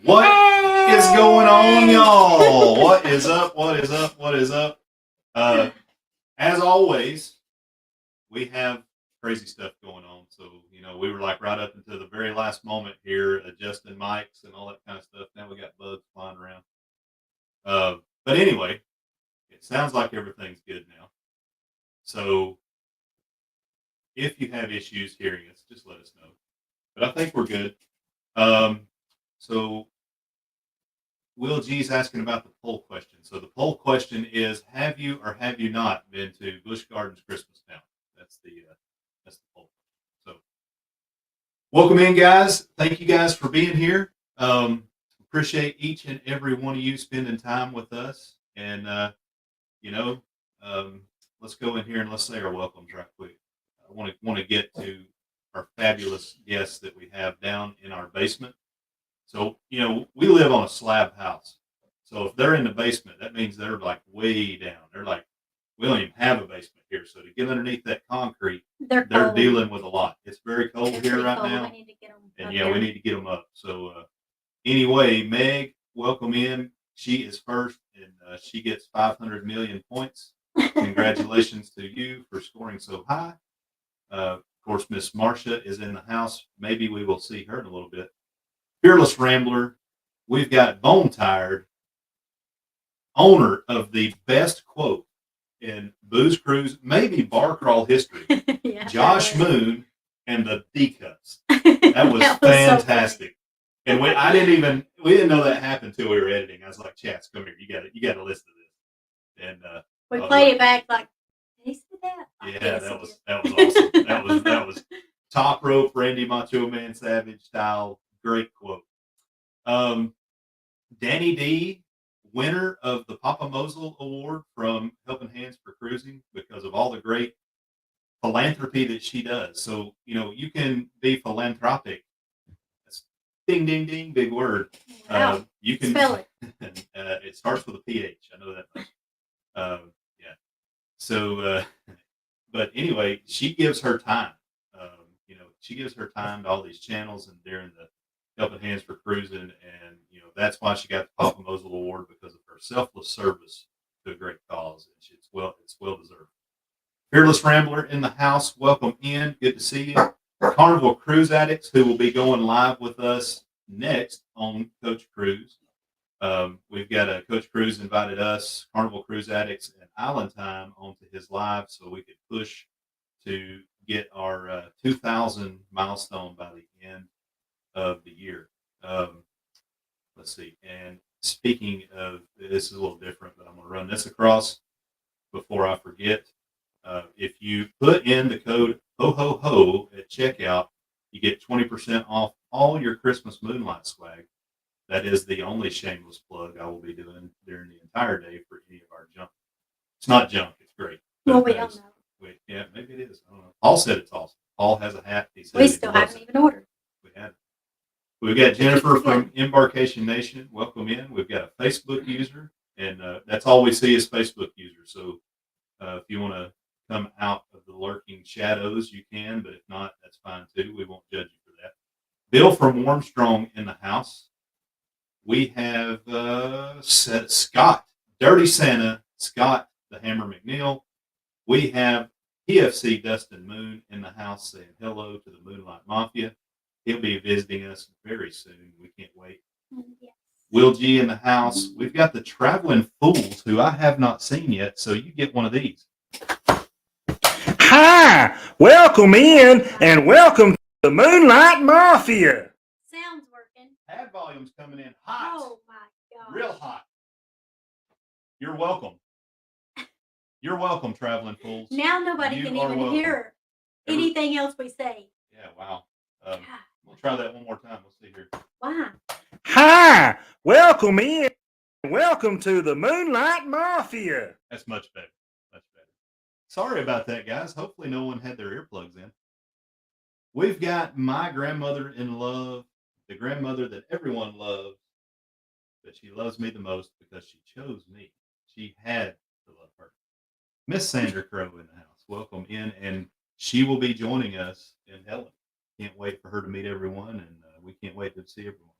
What is going on, y'all? What is up? What is up? What is up? As always, we have crazy stuff going on. So, we were like right up until the very last moment here, adjusting mics and all that kind of stuff. Now we got bugs flying around. But anyway, it sounds like everything's good now. So if you have issues hearing us, just let us know. But I think we're good. So Will G's asking about the poll question. So the poll question is, have you or have you not been to Busch Gardens Christmas Town? That's the poll. So welcome in, guys. Thank you guys for being here. Appreciate each and every one of you spending time with us. And, let's go in here and let's say our welcomes right quick. I want to get to our fabulous guests that we have down in our basement. So, we live on a slab house. So if they're in the basement, that means they're like way down. They're like, we don't even have a basement here. So to get underneath that concrete, they're dealing with a lot. It's very cold here right now. We need to get them we need to get them up. So anyway, Meg, welcome in. She is first, and she gets 500 million points. Congratulations to you for scoring so high. Of course, Miss Marcia is in the house. Maybe we will see her in a little bit. Fearless Rambler, we've got Bone Tired, owner of the best quote in Booze Cruise, maybe bar crawl history. Yeah, Josh Moon and the D-Cups. That was fantastic. So and we didn't know that happened until we were editing. I was like, Chats, come here, you got to listen to this. And we played it back like, did he say that? Yeah, that was awesome. that was top rope Randy Macho Man Savage style. Great quote. Danny D, winner of the Papa Mosel Award from Helping Hands for Cruising because of all the great philanthropy that she does. So, you can be philanthropic. That's ding, ding, ding, big word. Wow. You can spell it. It starts with a PH. I know that much. Yeah. So, but anyway, she gives her time. She gives her time to all these channels and during the Helping Hands for Cruising, and that's why she got the Papa Mosel Award, because of her selfless service to a great cause. And it's well deserved. Fearless Rambler in the house, welcome in. Good to see you. Carnival Cruise Addicts, who will be going live with us next on Coach Cruise. We've got Coach Cruise invited us, Carnival Cruise Addicts, and Island Time onto his live so we could push to get our 2,000 milestone by the end of the year. Let's see. And speaking of, this is a little different, but I'm going to run this across before I forget. If you put in the code HO at checkout, you get 20% off all your Christmas Moonlight swag. That is the only shameless plug I will be doing during the entire day for any of our junk. It's not junk. It's great. Well, we don't know. Wait, yeah, maybe it is. I don't know. Paul said it's awesome. Paul has a hat. He said We he still loves haven't it. even ordered. We have. We've got Jennifer from Embarkation Nation. Welcome in. We've got a Facebook user, and that's all we see is Facebook users. So if you want to come out of the lurking shadows, you can, but if not, that's fine too. We won't judge you for that. Bill from Warmstrong in the house. We have Scott, Dirty Santa, Scott the Hammer McNeil. We have PFC Dustin Moon in the house saying hello to the Moonlight Mafia. He'll be visiting us very soon. We can't wait. Yes. Will G in the house. We've got the Traveling Fools, who I have not seen yet, so you get one of these. Hi, welcome in and welcome to the Moonlight Mafia. Sounds working. Ad volume's coming in hot. Oh my god. Real hot. You're welcome. You're welcome, Traveling Fools. Now nobody You can are even welcome. hear anything else we say. Yeah, wow. God, We'll try that one more time. Let's see here. why? Hi, welcome in and welcome to the Moonlight Mafia. That's much better. Much better. Sorry about that, guys. Hopefully no one had their earplugs in. We've got my grandmother in love, the grandmother that everyone loves, but she loves me the most because she chose me. She had to love her. Miss Sandra Crow in the house. Welcome in, and she will be joining us in Helen. Can't wait for her to meet everyone, and we can't wait to see everyone.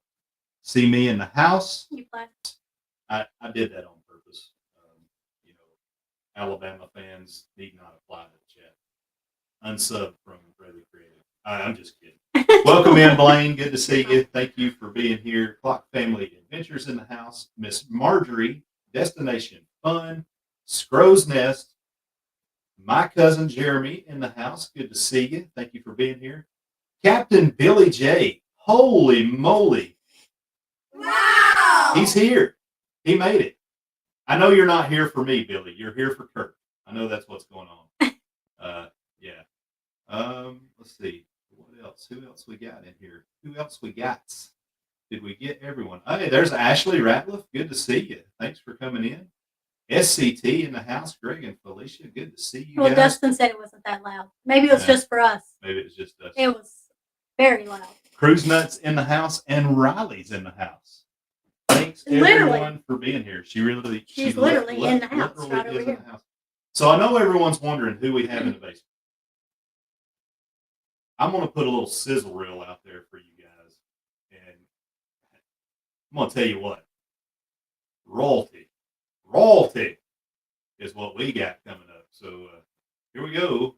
See me in the house. You play. I did that on purpose. You know, Alabama fans need not apply to the chat. Unsub from Really Creative. I'm just kidding. Welcome in, Blaine. Good to see you. Thank you for being here. Klock Family Adventures in the house. Miss Marjorie, Destination Fun, Scrow's Nest. My cousin Jeremy in the house. Good to see you. Thank you for being here. Captain Billy J. Holy moly. Wow! He's here. He made it. I know you're not here for me, Billy. You're here for Kurt. I know that's what's going on. Yeah. Let's see. What else? Who else we got in here? Who else we got? Did we get everyone? Hey, there's Ashley Ratliff. Good to see you. Thanks for coming in. SCT in the house. Greg and Felicia. Good to see you Well, guys. Dustin said it wasn't that loud. Maybe it was just for us. Maybe it's just us. It was very loud. Cruise Nuts in the house and Riley's in the house. Thanks Literally. everyone for being here. She's literally in the house, literally right over is in here. the house. So I know everyone's wondering who we have in the basement. I'm going to put a little sizzle reel out there for you guys, and I'm going to tell you what, royalty is what we got coming up. So here we go.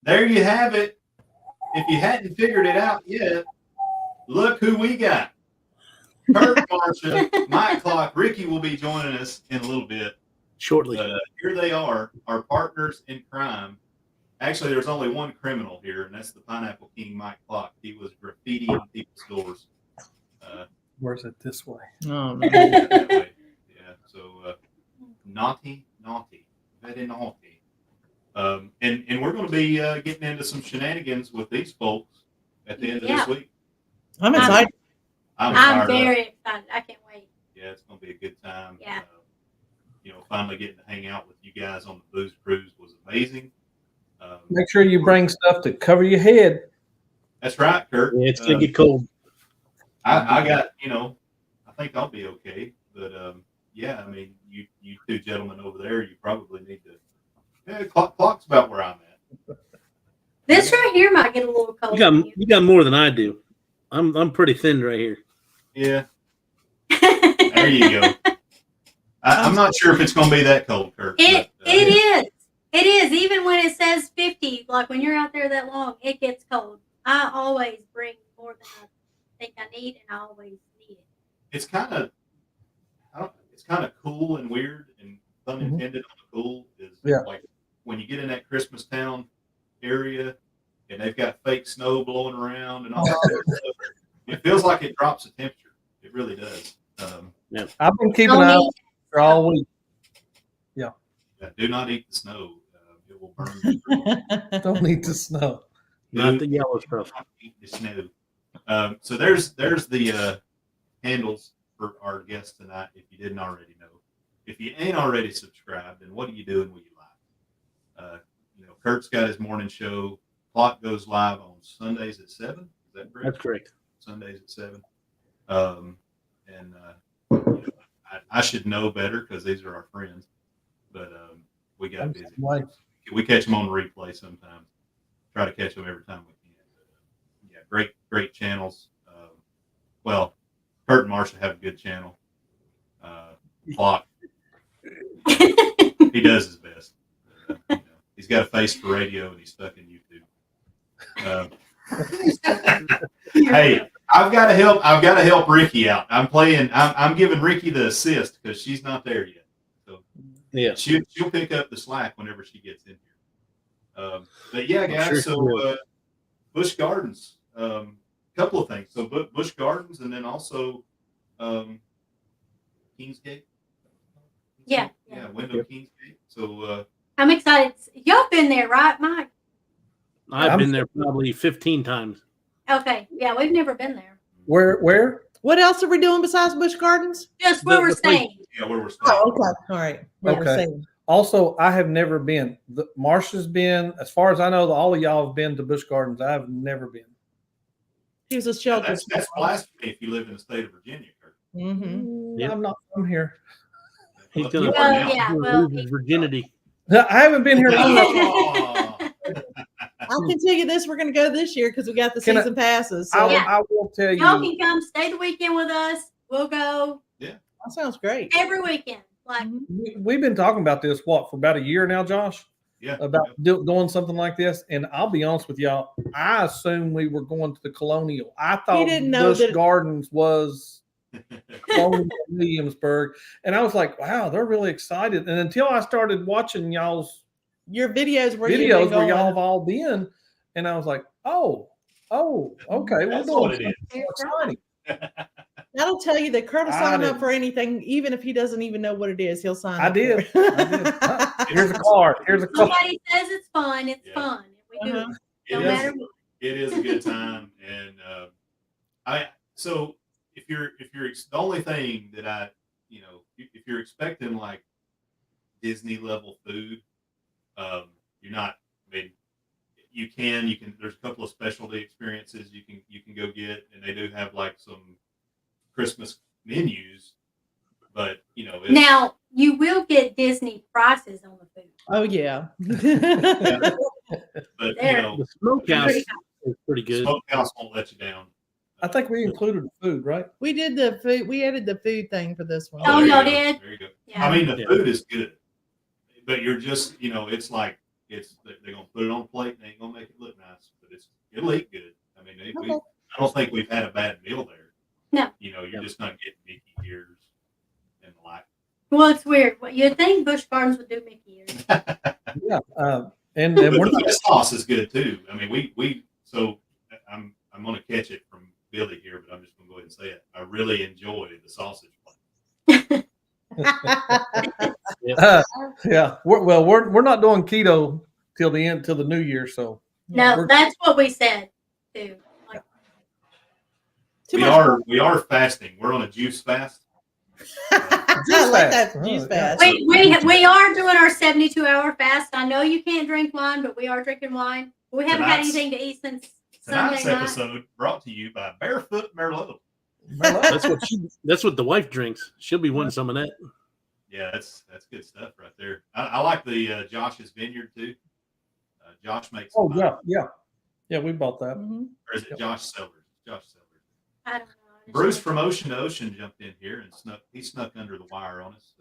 There you have it. If you hadn't figured it out yet, look who we got. Kurt, Marsha, Mike Klock, Ricky will be joining us in a little bit. Shortly. But here they are, our partners in crime. Actually, there's only one criminal here, and that's the Pineapple King, Mike Klock. He was graffitiing people's doors. Where's it this way? Oh, That way. Yeah, so naughty, very naughty. And we're going to be getting into some shenanigans with these folks at the end of this week. I'm excited. I'm I'm fired up. very excited. I can't wait. Yeah, it's going to be a good time. Yeah. You know, finally getting to hang out with you guys on the booze cruise was amazing. Make sure you bring stuff to cover your head. That's right, Kurt. Yeah, it's gonna get cold. I got, you know, I think I'll be okay. But yeah, I mean, you two gentlemen over there, you probably need to. Yeah, Klock's about where I'm at. This right here might get a little cold. You got more than I do. I'm pretty thin right here. Yeah, there you go. I'm not sure if it's going to be that cold, Kurt. It but, is. It is. Even when it says 50, like when you're out there that long, it gets cold. I always bring more than I think I need, and I always need it. It's kind of, it's kind of cool and weird, and pun intended on the cool is like when you get in that Christmas town area and they've got fake snow blowing around and all that stuff. It feels like it drops the temperature. It really does. I've been keeping an eye on it all week. Yeah, do not eat the snow. It will burn you. Don't eat the snow. Not the yellow stuff. Eat the snow. So there's the handles for our guests tonight. If you didn't already know, if you ain't already subscribed, then what are you doing with your life? Kurt's got his morning show. Klock goes live on Sundays at 7. Is that correct? That's correct. Sundays at 7. I should know better because these are our friends, but we got busy. We catch them on replay sometimes. Try to catch them every time we can. But, great channels. Well, Kurt and Marsha have a good channel. Klock, he does his best. He's got a face for radio, and he's stuck in YouTube. Hey, I've got to help Ricky out. I'm giving Ricky the assist because she's not there yet. So yeah, she'll pick up the slack whenever she gets in here. But yeah, guys. So Busch Gardens, couple of things. So Busch Gardens, and then also Kingsgate. Yeah. Window Kingsgate. So I'm excited. Y'all been there, right, Mike? I've been there probably 15 times. Okay. Yeah, we've never been there. Where? What else are we doing besides Busch Gardens? Just where we're staying. Yeah, where we're staying. Oh, okay. All right. Where we're staying. Also, I have never been. Marsha's been, as far as I know, all of y'all have been to Busch Gardens. I've never been. He was a shelter. That's blasphemy if you live in the state of Virginia, Kurt. Mm-hmm. Yep. I'm not from here. He's going Well, to lose his virginity. I haven't been here long enough. I can tell you this: we're going to go this year because we got the season passes. So. I will tell you. Y'all can come stay the weekend with us. We'll go. Yeah, that sounds great. Every weekend. Like we've been talking about this for about a year now, Josh. Yeah. About doing something like this, and I'll be honest with y'all. I assumed we were going to the Colonial. I thought Busch Gardens was Colonial Williamsburg, and I was like, "Wow, they're really excited." And until I started watching your videos where y'all have all been, and I was like, "Oh, okay, that's we're what doing it is. something exciting." That'll tell you that Kurt will sign up for anything, even if he doesn't even know what it is. He'll sign up. I did. Here's a card. Somebody says it's fun. It's fun. We do it. No matter what. It is a good time, and so if you're the only thing that if you're expecting like Disney level food, you're not. I mean, you can. There's a couple of specialty experiences you can go get, and they do have like some Christmas menus, but now you will get Disney prices on the food. Oh yeah. But the smokehouse is pretty good. Smokehouse won't let you down. I think we included the food, right? We did the food. We added the food thing for this one. Oh, there y'all you go. did? There you go. Yeah. I mean, the food is good, but you're just it's like they're gonna put it on a plate and they ain't gonna make it look nice, but it'll eat good. I mean, I don't think we've had a bad meal there. No. You're just not getting Mickey ears and the like. Well, it's weird. You'd think Busch Gardens would do Mickey ears. Yeah. And But we're the sauce is good too. I mean, so I'm gonna catch it from Billy here, but I'm just gonna go ahead and say it. I really enjoy the sausage plate. yeah. We're not doing keto till the new year. So No, that's what we said too. Like, we are fasting. We're on a juice fast. I like that juice fast. we are doing our 72-hour fast. I know you can't drink wine, but we are drinking wine. We haven't had anything to eat since Sunday Tonight's night. episode brought to you by Barefoot Merlot. That's what the wife drinks. She'll be wanting some of that. Yeah, that's good stuff right there. I like the Josh's Vineyard too. Josh makes. Oh yeah. We bought that. Mm-hmm. Or is it Josh Sellers? Josh Sellers. I don't know. Bruce from Ocean to Ocean jumped in here and snuck under the wire on us.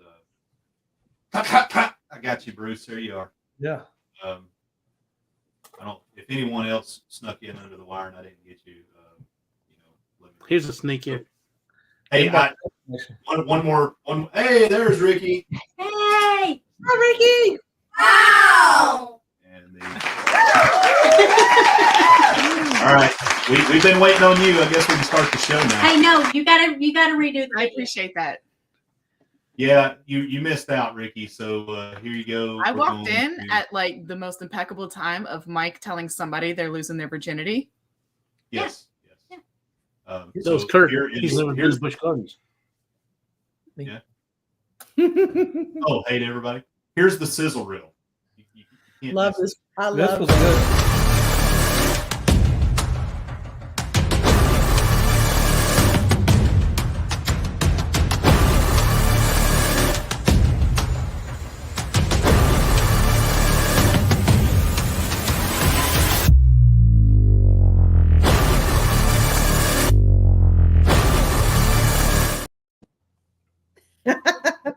I got you, Bruce. There you are. Yeah. I don't. If anyone else snuck in under the wire and I didn't get you, let me know. Here's a sneak in. Hey, one more. Hey, there's Ricky. Hey! Hi, Ricky. Wow! And all right, we've been waiting on you. I guess we can start the show now. Hey, no, you gotta redo the I video. appreciate that. Yeah, you missed out, Ricky. So here you go. I We're walked going in to- at like the most impeccable time of Mike telling somebody they're losing their virginity. Yes. Yeah. Yes. That was Kurt. He's never been here's to Busch Gardens. Oh, hey, everybody. Here's the sizzle reel. You can't Love miss this. I This love was it. good.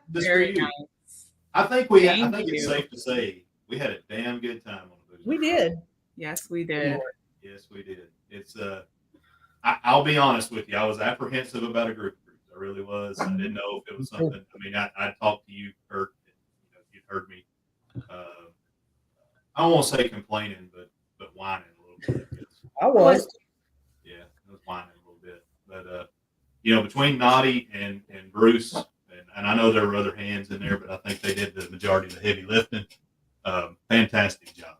This Very for you. nice. I think Thank it's you. safe to say we had a damn good time on the Booze We Gardens. did. Yes, we did. Yes, we did. It's I'll be honest with you. I was apprehensive about a group cruise. I really was. I didn't know if it was something. I mean, I talked to you, Kurt. You'd heard me. I won't say complaining, but whining a little bit. I was. Yeah, I was whining a little bit. But between Noddy and Bruce, and I know there were other hands in there, but I think they did the majority of the heavy lifting. Fantastic job.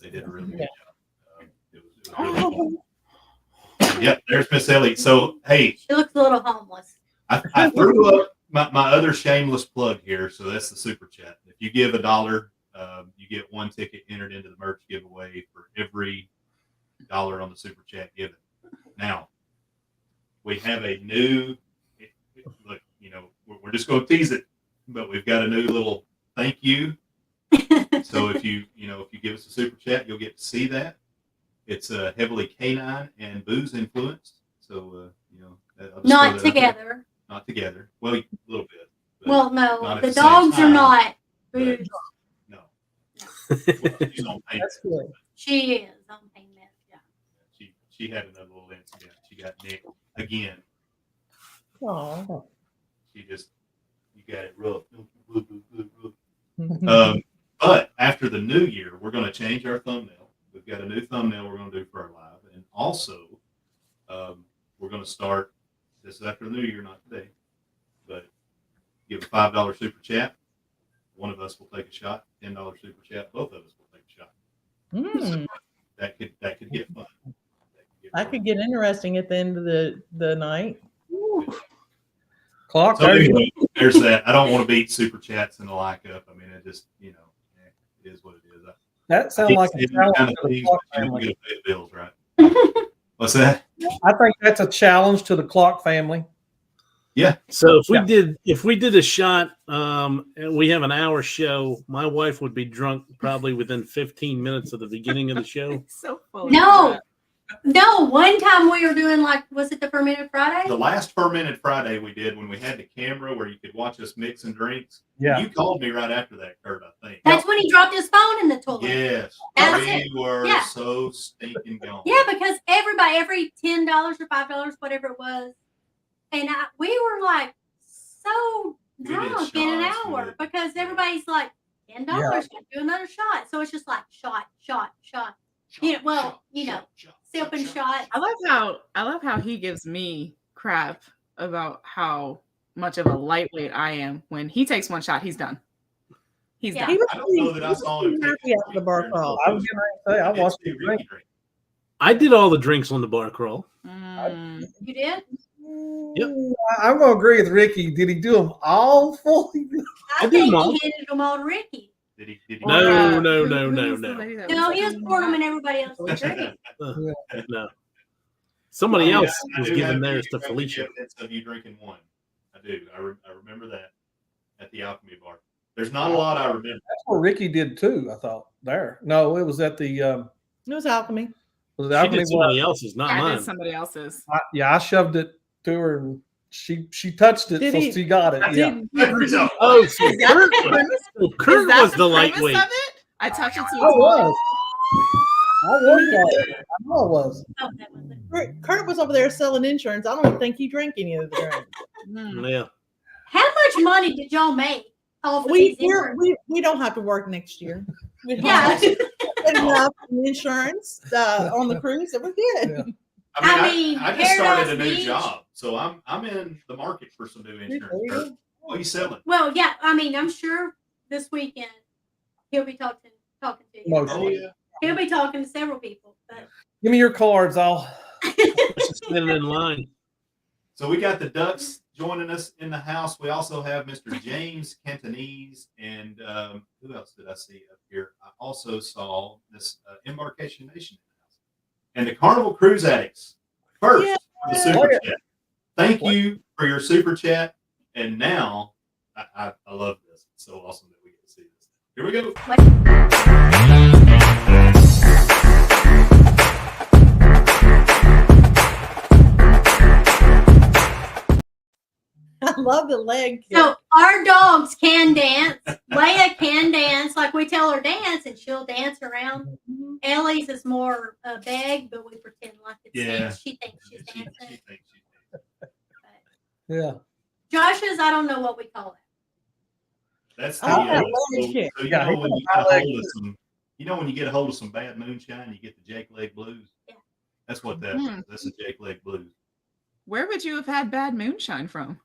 They did a really good job. It was really fun. Yep, there's Miss Ellie. So, hey, She looks a little homeless. I threw up my other shameless plug here. So that's the super chat. If you give $1, you get one ticket entered into the merch giveaway for every $1 on the super chat given. Now, we have a new, look, we're just going to tease it, but we've got a new little thank you. So if you give us a super chat, you'll get to see that. It's heavily canine and booze influenced. So, I'll just throw Not that out there. together. Not together. Well, a little bit. but Well, not no, at the the same dogs are time, not but- booze. No. Well, she's on pain. That's good. She is on pain meds. Yeah. She had another little incident. She got nicked again. Aw. You got it real. But after the new year, we're going to change our thumbnail. We've got a new thumbnail we're going to do for our live. And also, we're going to start, this is after the new year, not today, but give a $5 super chat. One of us will take a shot. $10 super chat. Both of us will take a shot. Mm. That could get fun. That could get interesting at the end of the night. Clock. So anyway, there's that. I don't want to beat super chats and the like up. I mean, it just, it is what it is. That sounds like a challenge kind of to the things, Clock but you don't family. get to pay the bills, right? What's that? I think that's a challenge to the Clock family. So if we did a shot, and we have an hour show, my wife would be drunk probably within 15 minutes of the beginning of the show. It's so full. No, one time we were doing was it the Fermented Friday? The last Fermented Friday we did when we had the camera where you could watch us mixing drinks. Yeah. You called me right after that, Kurt, I think. That's when he dropped his phone in the toilet. Yes. That's We it. were Yeah. so stinking gone. Yeah, because every $10 or $5, whatever it was, and we were like so We did drunk in an shots, we hour did- because everybody's like $10, do another shot. So it's just like shot. Sip and shot. I love how he gives me crap about how much of a lightweight I am. When he takes one shot, he's done. He's Yeah. done. was I don't know that I saw him. pretty happy after the bar crawl. I was going to say, I watched the it drink. I did all the drinks on the bar crawl. Mm. You did? Yep. I'm going to agree with Ricky. Did he do them all fully? I did think them all. he handed them all to Ricky. Did he? No, Or, no, who- no, who no, was the no. lady that No, was he was like, pouring them in everybody else's drink. No. Somebody Oh, yeah, else I was do giving have theirs to video Felicia. evidence of you drinking one. I do. I remember that at the Alchemy Bar. There's not a lot I remember. That's what Ricky did too, I thought. There. No, it was at the It was alchemy. was it She Alchemy did Bar? somebody else's, not I mine. did somebody else's. I shoved it to her and She touched it, Did so he- she got it. Yeah. Oh, so Is that Kurt, the premise? so Kurt Is that was the the premise lightweight. of it? I touch it I so it's was. I know I was. Oh, that was it. Kurt was over there selling insurance. I don't even think he drank any of the drink. Mm. Yeah. How much money did y'all make off of We these insurance? we don't have to work next year. We don't Yeah. have to get enough insurance on the cruise, and we're good. I mean, I just started Paradise a new Beach. job, so I'm in the market for some new insurance. Kurt. What are you selling? Well, yeah, I mean, I'm sure this weekend he'll be talking to you. Most- Oh yeah. He'll be talking to several people. But Give me your cards. I'll. Just standing in line. So we got the Ducks joining us in the house. We also have Mr. James Cantonese, and who else did I see up here? I also saw this Embarkation Nation in the house, and the Carnival Cruise Addicts. First, for the super chat. Thank you for your super chat. And now, I love this. It's so awesome that we get to see this. Here we go. I love the leg. so our dogs can dance. Leia can dance. Like we tell her dance, and she'll dance around. Ellie's is more beg, but we pretend like it's Yeah. dance. She thinks she's She dancing. thinks she's Yeah. Josh's, I don't know what we call it. That's I the like that leg kick. so you Yeah, know he when put you a high get a leg hold of some, you know when you get a hold of some bad moonshine, you get the Jake Leg Blues. Yeah. That's what that Hmm. is. That's the Jake Leg Blues. Where would you have had bad moonshine from?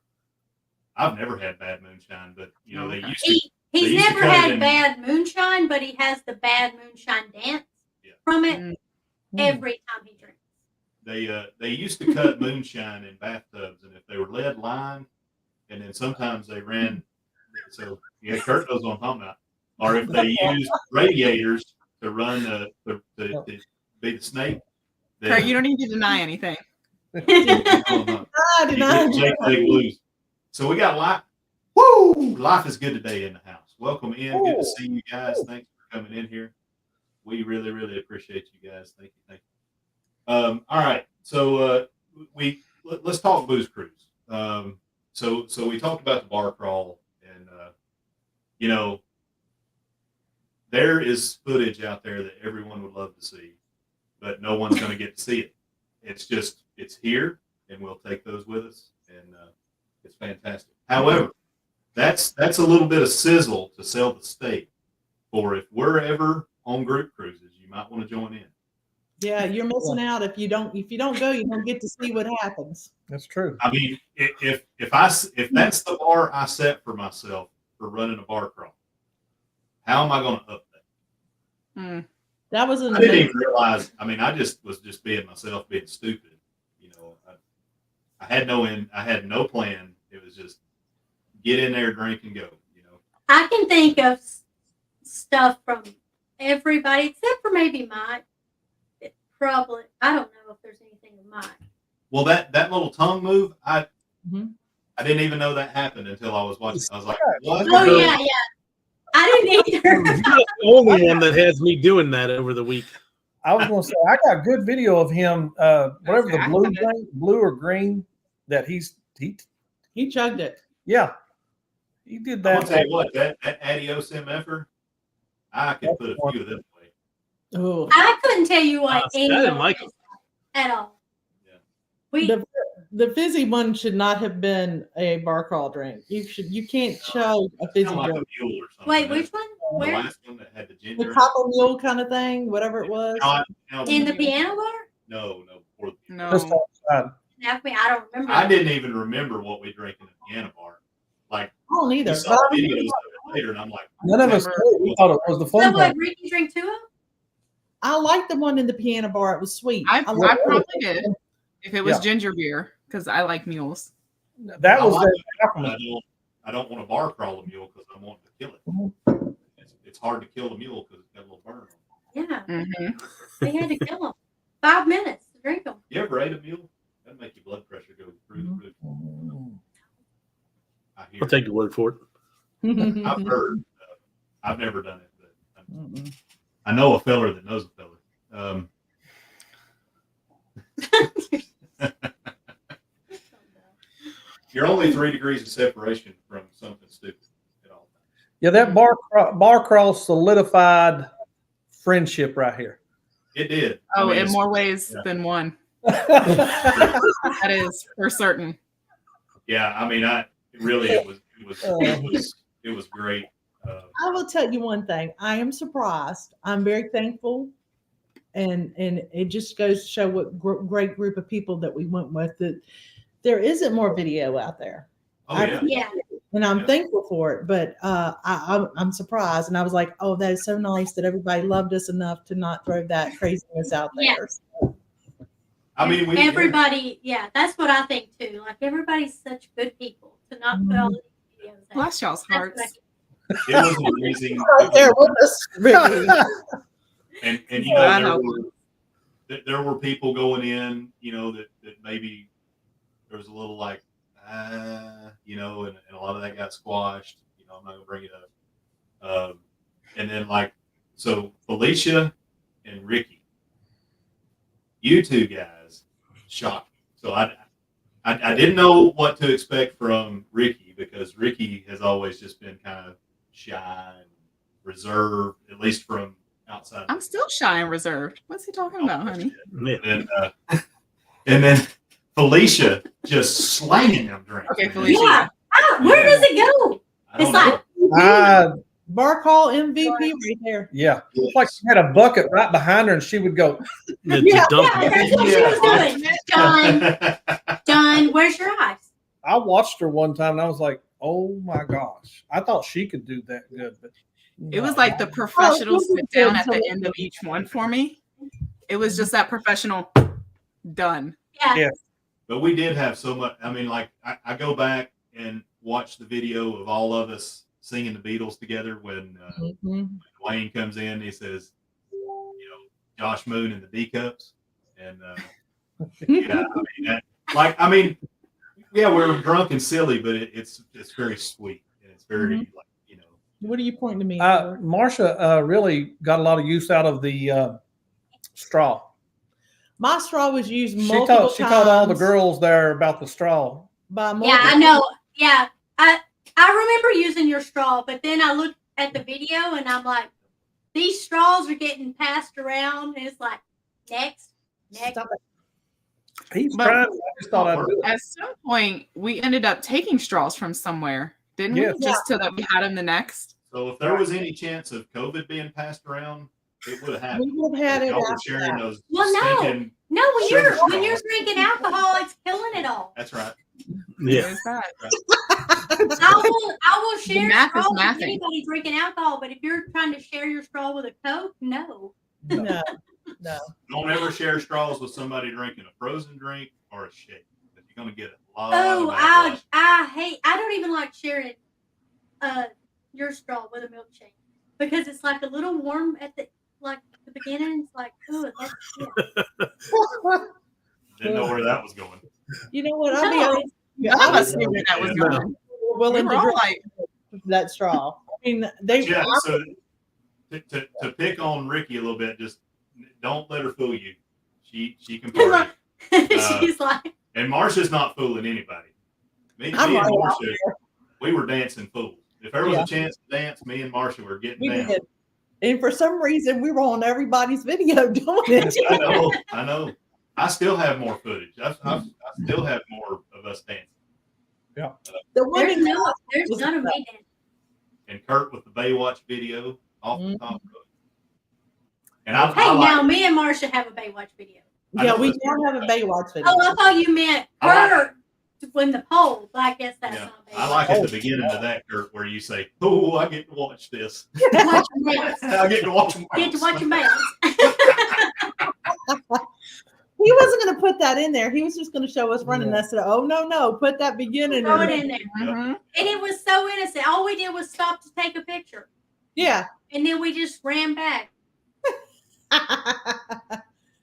I've never had bad moonshine, but you know they Okay. used to. He's They used to never cut it had in- bad moonshine, but he has the bad moonshine dance Yeah. from it Mm. every time he drinks. They used to cut moonshine in bathtubs, and if they were lead lined, and then sometimes they ran. So yeah, Kurt knows what I'm talking about. Or if they used radiators to run to be the snake. Kurt, you don't need to deny anything. I You did get not. Jake Leg Blues. So we got life. Woo! Life is good today in the house. Welcome in. Good to see you guys. Thanks for coming in here. We really, really appreciate you guys. Thank you. Thank you. All right. So let's talk booze cruise. So we talked about the bar crawl, and you know, there is footage out there that everyone would love to see, but no one's going to get to see it. It's here, and we'll take those with us, and it's fantastic. However, that's a little bit of sizzle to sell the steak for if we're ever on group cruises, you might want to join in. Yeah, you're missing out if you don't go. You don't get to see what happens. That's true. I mean, if that's the bar I set for myself for running a bar crawl, how am I going to up that? Mm. That was an I didn't amazing. even realize. I mean, I was just being myself, being stupid. You know, I had no plan. It was just get in there, drink, and go. You know, I can think of stuff from everybody except for maybe Mike. It probably, I don't know if there's anything of Mike. well that little tongue move, Mhm. I didn't even know that happened until I was watching. I was like, what? Oh yeah. I didn't either. You're the only one that has me doing that over the week. I was going to say I got good video of him. Whatever the Okay, I blue have it. drink, blue or green, that he chugged it. yeah, he did I'm that. gonna tell you what, that Adios MFer, I could put a few of them away. Oh, I couldn't tell you what I any didn't of like it at all. Yeah. We the fizzy one should not have been a bar crawl drink. You can't chug a fizzy Kind of like drink. a mule or something. wait, which one? The Where? last one that had the The ginger. copper mule kind of thing, whatever it was. In the piano bar? No. Before the No. Just outside. I don't remember. I didn't even remember what we drank in the piano bar. Like, I don't either. we But saw I videos of remember- it later, and I'm like, None of us Remember- knew. We thought it was the So fun what? part. Ricky drink 2 of them? I liked the one in the piano bar. It was sweet. I liked it. probably did if it was Yeah. ginger beer because I like mules. That I was like the it, but alchemy. I don't want to bar crawl a mule because I want to kill it. Mm-hmm. It's hard to kill a mule because it's got a little burn on it. Yeah, Mm-hmm. they had to kill them. 5 minutes to drink them. You ever ate a mule? That'd make your blood pressure go through the roof. Mm. I hear. I'll take your word for it. I've heard. I've never done it, but Mm-mm. I know a feller that knows a feller. You're only 3 degrees of separation from something stupid at all times. Yeah, that bar crawl solidified friendship right here. It did. Oh, I mean, in it's- more ways yeah. than one. That is for certain. Yeah, I mean, it was great. I will tell you one thing. I am surprised. I'm very thankful, and it just goes to show what great group of people that we went with. That there isn't more video out there. Oh yeah. Yeah. And I'm Yeah. thankful for it, but I'm surprised, and I was like, "Oh, that is so nice that everybody loved us enough to not throw that craziness out Yeah. there." I mean, Everybody, yeah, that's what I think too. Like everybody's such good people to not put all these videos out. Bless y'all's That's what I hearts. it was amazing. Right there with us, Ricky. And I know. there were people going in, that maybe there was a little like, and a lot of that got squashed. I'm not gonna bring it up. And then so Felicia and Ricky, you two guys, shocked. So I didn't know what to expect from Ricky because Ricky has always just been kind of shy and reserved, at least from outside. I'm still shy and reserved. What's he talking about, honey? Yeah. And then Felicia just slanging them drinks. Okay, man. Felicia. Yeah. Where does it go? I don't It's like, know. Bar call MVP right there. Yeah, it's like she had a bucket right behind her, and she would go. Yeah, Dump yeah, it. that's what she was doing. John, where's your eyes? I watched her one time, and I was like, "Oh my gosh!" I thought she could do that good, but It was like the professional Oh, sit down at the end of each one for me. It was just that professional done. Yeah. Yeah. But we did have so much. I mean, I go back and watch the video of all of us singing the Beatles together when Wayne comes in. He says, Josh Moon and the D Cups, and yeah, yeah, we're drunk and silly, but it's very sweet and it's very What are you pointing to me for? Marsha really got a lot of use out of the straw. My straw was used She multiple taught all the times girls there about the straw. by Yeah, multiple- I know. Yeah. I remember using your straw, but then I looked at the video and I'm like, these straws are getting passed around. And it's like, next. Stop it. He's But- trying. I just thought I'd do it. At some point, we ended up taking straws from somewhere, didn't Yes. we? Just so that we had them the next. So if there was any chance of COVID being passed around, it would have We happened. would have had it Y'all were after sharing that. those Well, no. stinking. No, when Sugar you're straws. drinking alcohol, it's killing it all. That's right. Yeah. There's that. I will share math is straw with mathing. anybody drinking alcohol, but if you're trying to share your straw with a Coke, no. No, no. Don't ever share straws with somebody drinking a frozen drink or a shake. If you're going to get a lot Oh, of backlash. I don't even like sharing your straw with a milkshake because it's like a little warm at the beginning. It's like, oh, that's Didn't know where that was going. You know what? I'll be No. honest. None of us knew where that was Yeah. going. We're We willing were to all drink like, that straw. I mean, they. Yeah, so to pick on Ricky a little bit, just don't let her fool you. She can party. she's like, And Marsha's not fooling anybody. Me I'm and right out Marsha, we were dancing fools. If there was Yeah. a chance to dance, me and Marsha were getting We down. did. And for some reason, we were on everybody's video doing it. I know. I still have more footage. I still have more of us dancing. The one there's in none of me dancing. And Kurt with the Baywatch video off the Mhm. top of it. And I Hey, like, now me and Marsha have a Baywatch video. I Yeah, know we it's- now have a Baywatch video. Oh, I thought you meant I her when the poll. But I guess that's yeah, not Baywatch. I like at the beginning of that, Kurt, where you say, "Oh, I get to watch this. Watch them dance. I get to watch them." Get to watch them bounce. He wasn't going to put that in there. He was just going to show us running. Yeah. I said, "Oh no, put that beginning Throw in it there." in there. mhm. And it was so innocent. All we did was stop to take a picture. Yeah. And then we just ran back. we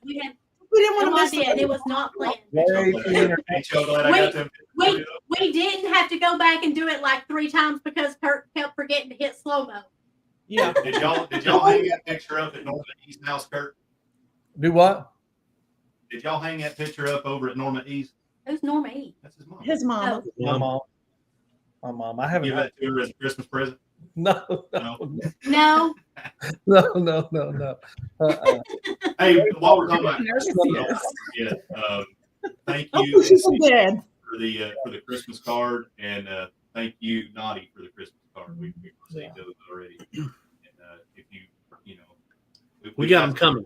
We had didn't want no to miss idea. it. It was not planned. Ain't y'all glad I got them? Wait. We didn't have to go back and do it like 3 times because Kurt kept forgetting to hit slow-mo. Yeah. Did y'all hang that picture up at Norma East house, Kurt? Do what? Did y'all hang that picture up over at Norma East? Who's Norma E? That's his mom. His mama. Oh. My mom. My mom. I haven't. Give that to her as a Christmas present. No, No. No. no. Hey, while we're talking about Nervous Christmas, he is. thank Oh, you she's so good. for the Christmas card, and thank you, Naughty, for the Christmas card. We've received those already. And if you know, We got them coming.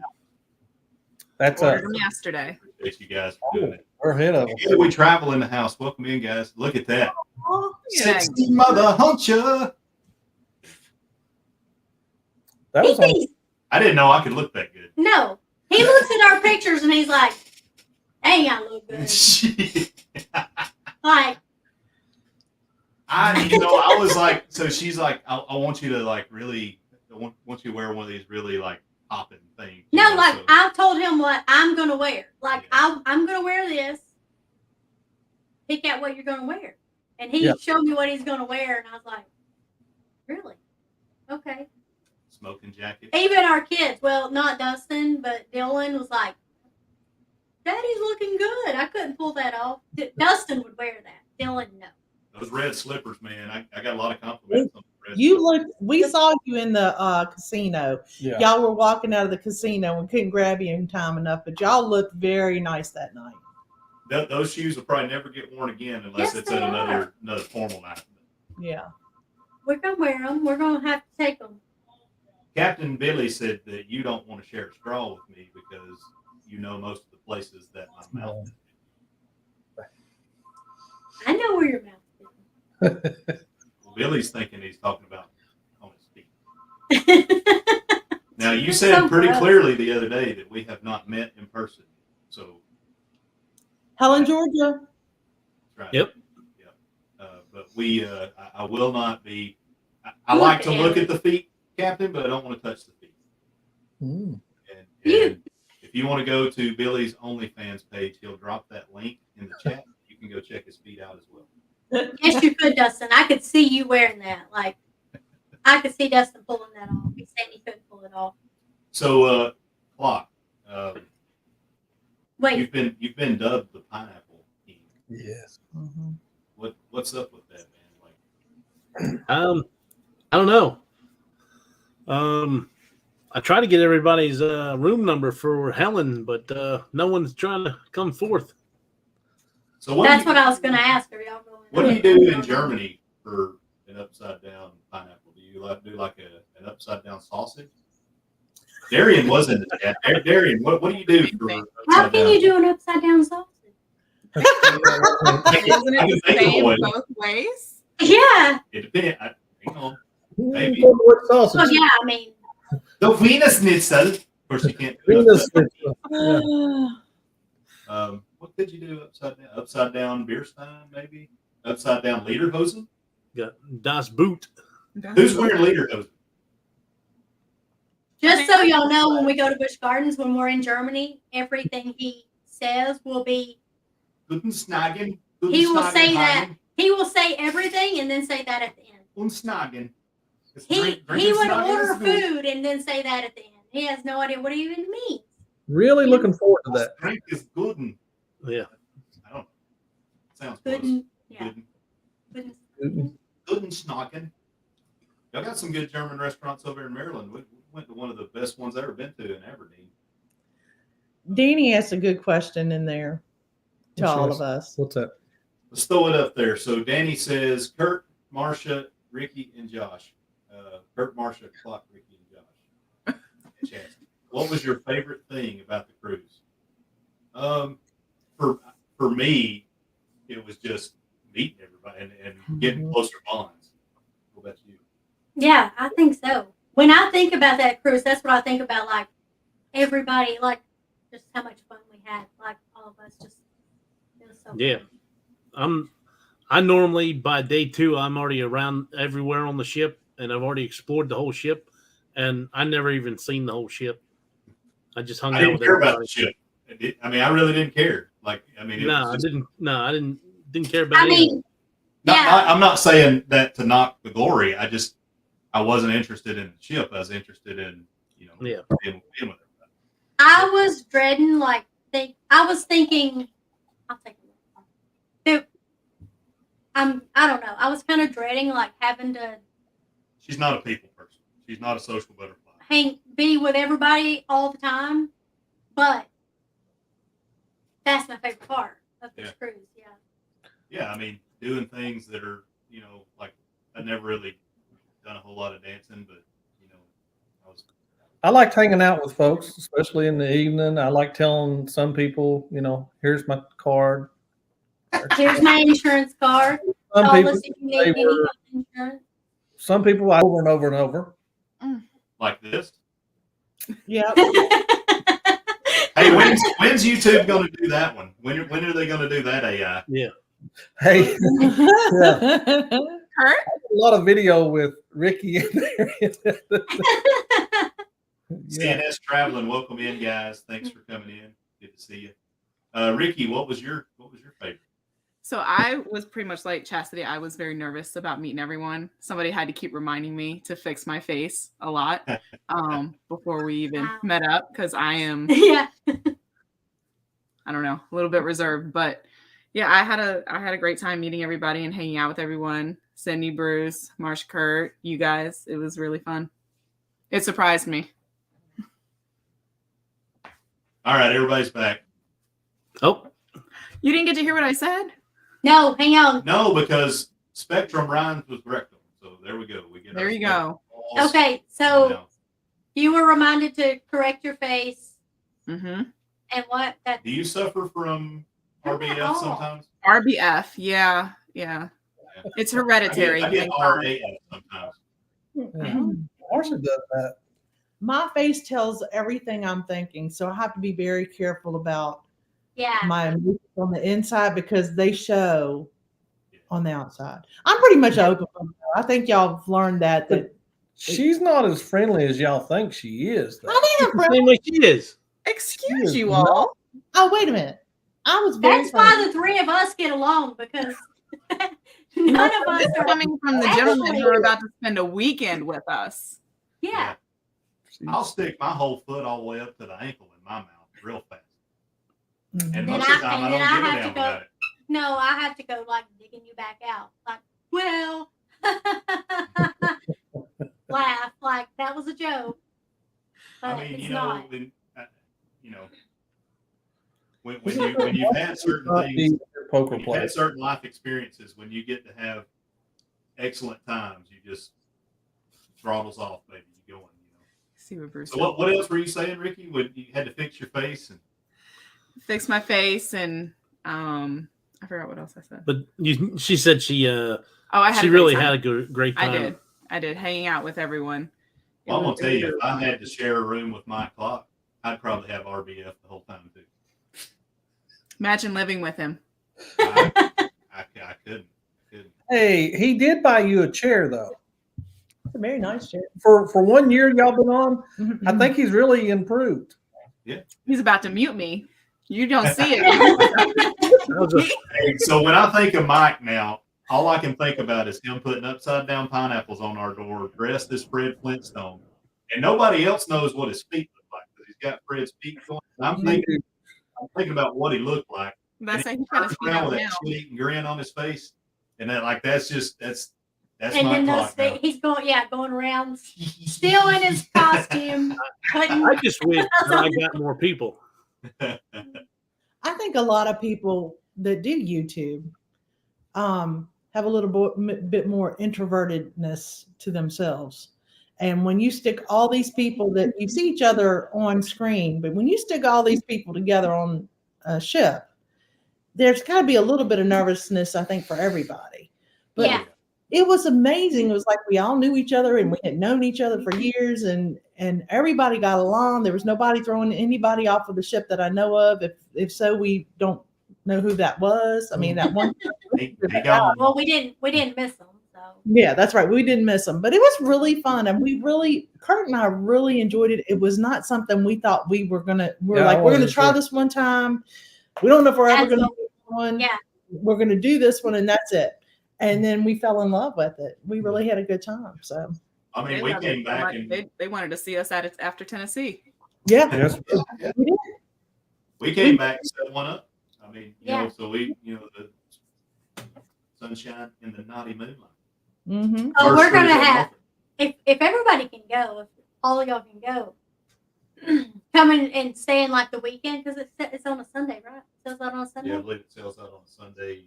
That's Ordered them yesterday. Appreciate you guys for doing it. we're ahead of them. Yeah, we travel in the house. Welcome in, guys. Look at that. Oh, Yeah. Sexy mother huncher. That He was on, thinks, I didn't know I could look that good. no. He looks at our pictures and he's like, dang, I look good. Like, I was like, so she's like, I want you to like really, I want you to wear one of these really like popping things. you no, know, like so- I told him what I'm gonna wear. Like Yeah. I'm gonna wear this. Pick out what you're gonna wear. And he Yeah. showed me what he's gonna wear, and I was like, really? Okay. smoking jacket. Even our kids, well, not Dustin, but Dylan was like, Daddy's looking good. I couldn't pull that off. Dustin would wear that. Dylan, no. Those red slippers, man. I got a lot of compliments on the red you slippers. looked. We saw you in the casino. yeah. Y'all were walking out of the casino and couldn't grab you in time enough, but y'all looked very nice that night. Those shoes will probably never get worn again unless Yes, it's they at are. another formal night. Yeah. We're gonna wear them. We're gonna have to take them. Captain Billy said that you don't want to share a straw with me because you know most of the places that my mouth is. I know where your mouth Well, Billy's thinking he's talking about on his feet. is. Now, you That's said so pretty gross. clearly the other day that we have not met in person. So, Helen, Georgia. right. Yep. But I will not be. I Look like to at look him. at the feet, Captain, but I don't want to touch the feet. Mm. And You- if you want to go to Billy's OnlyFans page, he'll drop that link in the chat. You can go check his feet out as well. Yes, you could, Dustin. I could see you wearing that. Like, I could see Dustin pulling that off. He said he couldn't pull it off. So, Klock, Wait, you've been dubbed the Pineapple King. Yes. Mhm. What's up with that, man? Like, I don't know. I try to get everybody's room number for Helen, but no one's trying to come forth. so that's what I was going to ask. Are y'all going? What do you do in Germany for an upside down pineapple? Do you do like an upside down sausage? Darian was in the chat. Darian, what do you do for How upside can down? you do an upside down sausage? Isn't I it can the think of same one. both ways? Yeah. It depends. Hang on. Maybe. What sausage? Well, yeah. I mean, The Wiener Schnitzel. Of course, you can't do Venus upside schnitzel. down. What could you do upside down? Upside down beer stein, maybe? Upside down lederhosen? Got Das Boot. Who's wearing lederhosen? just so y'all know, when we go to Busch Gardens, when we're in Germany, everything he says will be, Guten Snagen. he will say that. He will say everything and then say that at the end. Und Snagen. He would order food and then say that at the end. He has no idea what it even means. Really looking forward to that. Drink is good. Yeah. I don't know. Sounds close. Couldn't, yeah. Good. Couldn't- Good Snagen. Y'all got some good German restaurants over in Maryland. We went to one of the best ones I've ever been to in Aberdeen. Danny asked a good question in there to What's all yours? of us. What's that? Let's throw it up there. So Danny says Kurt, Marcia, Ricky, and Josh. Kurt, Marcia, Klock, Ricky, and Josh. And Chastity. What was your favorite thing about the cruise? For me, it was just meeting everybody and getting closer bonds. What about you? Yeah, I think so. When I think about that cruise, that's what I think about. Like everybody, like just how much fun we had. Like all of us, just it was so Yeah. fun. I normally by day 2 I'm already around everywhere on the ship, and I've already explored the whole ship, and I never even seen the whole ship. I just hung I out didn't with care about everybody. the ship. I really didn't care. Like, it was No, I just- didn't. No, I didn't care about I anything. mean, yeah. I'm not saying that to knock the glory. I wasn't interested in the ship. I was interested in, Yeah. being with everybody. I was dreading, I was thinking, I'll take a look. I don't know. I was kind of dreading like having to She's not a people person. She's not a social butterfly. be with everybody all the time, but that's my favorite part of this cruise. Yeah. Yeah, I mean, doing things that are, like I've never really done a whole lot of dancing, but I liked hanging out with folks, especially in the evening. I like telling some people, here's my card. Here's my insurance card. Some Call people, us if you need any health insurance. some people over and over and over. like this. Yeah. Hey, when's YouTube going to do that one? When are they going to do that AI? Yeah. Hey, yeah. Kurt? A lot of video with Ricky in there. Yeah. CNS Traveling, welcome in, guys. Thanks for coming in. Good to see you. Ricky, what was your favorite? So I was pretty much like Chastity. I was very nervous about meeting everyone. Somebody had to keep reminding me to fix my face a lot before we even met up, because I am, Yeah. I don't know, a little bit reserved. But yeah, I had a great time meeting everybody and hanging out with everyone. Cindy, Bruce, Marsh, Kurt, you guys. It was really fun. It surprised me. All right, everybody's back. Oh, You didn't get to hear what I said? No, hang on. No, because Spectrum rhymes with rectum. So there we go. There you go. Okay, so you were reminded to correct your face. Mm-hmm. And what? That Do you suffer from RBF sometimes? RBF, yeah. It's hereditary. I get thank God. RAF sometimes. Marsha does that. My face tells everything I'm thinking, so I have to be very careful about my emotions on the inside because they show on the outside. I'm pretty much open. I think y'all have learned that She's not as friendly as y'all think she is. Though. I am friendly. same way she is. Excuse you all. Oh, wait a minute. I was very That's why the three of us get along, because none of us This is are coming from the gentleman who are about to spend a weekend with us. Yeah. I'll stick my whole foot all the way up to the ankle in my mouth real fast. Mhm. And Then most of the time, I then don't give a have damn to about it. No, I have to go like digging you back out. Like, well, laugh like that was a joke. But I mean, it's not. When you've had certain things, Poker when you've player. had certain life experiences, when you get to have excellent times, you just throttles off, baby. You going, See what Bruce So what else were you saying, Ricky? When you had to fix your face and fix my face and I forgot what else I said. But she said she I had she a great really time. had a great time. I did hanging out with everyone. well, I'm gonna tell you, if I had to share a room with Mike Klock, I'd probably have RBF the whole time too. Imagine living with him. I couldn't. Hey, he did buy you a chair though. It's a very nice chair. For 1 year y'all been on, Mhm. I think he's really improved. He's about to mute me. You don't see it. Hey, so when I think of Mike now, all I can think about is him putting upside down pineapples on our door, dressed as Fred Flintstone, and nobody else knows what his feet look like because he's got Fred's feet going. I'm thinking about what he looked like. That's like And he got his turns feet around out with now. that cheap grin on his face, and that's And Mike then Klock now. he's going around still in his costume. I just wish I got more people. I think a lot of people that do YouTube have a little bit more introvertedness to themselves. And when you stick all these people that you see each other on screen, but when you stick all these people together on a ship, there's got to be a little bit of nervousness, I think, for everybody. But Yeah. it was amazing. It was like we all knew each other and we had known each other for years, and everybody got along. There was nobody throwing anybody off of the ship that I know of. If so, we don't know who that was. I mean, that one. He got Well, we didn't miss them. So Yeah, that's right. We didn't miss them, but it was really fun, and Kurt and I really enjoyed it. It was not something we thought we were gonna. We're gonna try this one time. We don't know if we're ever gonna do one. Yeah. We're gonna do this one, and that's it. And then we fell in love with it. We really had a good time. So I mean, we came back and they wanted to see us after Tennessee. yeah, Yes. we did. we came back and set one up. I mean, Yeah. so we, sunshine in the naughty moonlight. Mm-hmm. Oh, First we're gonna cruise on have Norfolk. if everybody can go, if all of y'all can go, come in and stay in like the weekend because it's on a Sunday, right? It sells out on a Sunday. Yeah, I believe it sells out on Sunday.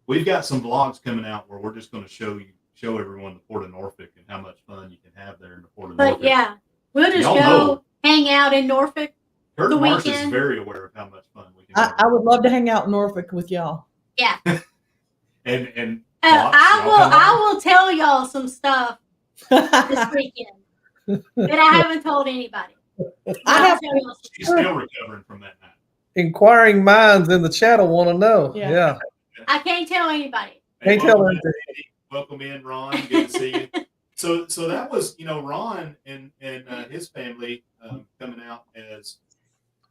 We've got some vlogs coming out where we're just going to show everyone the Port of Norfolk and how much fun you can have there in the Port of But Norfolk. yeah, we'll just Y'all go know. hang out in Norfolk. Kurt the Marsh is weekend. very aware of how much fun we can have. I would love to hang out in Norfolk with y'all. Yeah. And I will tell y'all some stuff this weekend that I haven't told anybody. I have- tell y'all some She's stuff. still recovering from that night. Inquiring minds in the chat will want to know. Yeah. Yeah. I can't tell anybody. Hey, Can't tell welcome anything. in, welcome in, Ron. Good to see you. So that was, Ron and his family coming out as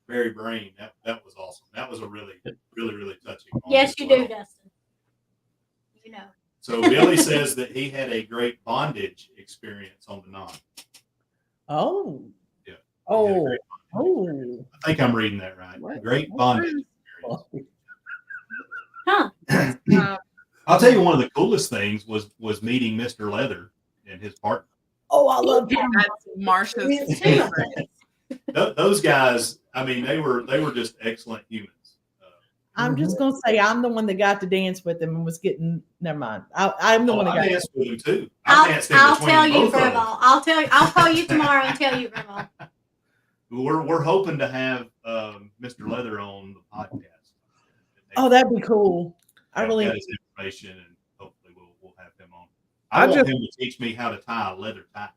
Barry Brain. That was awesome. That was a really touching moment. Yes, as you well. do, Dustin. You know. So Billy says that he had a great bondage experience on the non. Oh. Yeah. Oh. Oh. I think I'm reading that right. What? Great bondage experience. Huh. I'll tell you, one of the coolest things was meeting Mr. Leather and his partner. Oh, I love Yeah, him. that's Marsha's Me too. favorite. Those guys, I mean, they were just excellent humans. I'm just gonna say I'm the one that got to dance with him and was getting. Never mind. I'm the one that I got. danced with him too. I danced in I'll between tell you, both of them. Grandma. I'll call you tomorrow and tell you, Grandma. We're hoping to have Mr. Leather on the podcast. Oh, that'd be cool. I really. got his information, and hopefully we'll have him on. I want him to teach me how to tie a leather tie.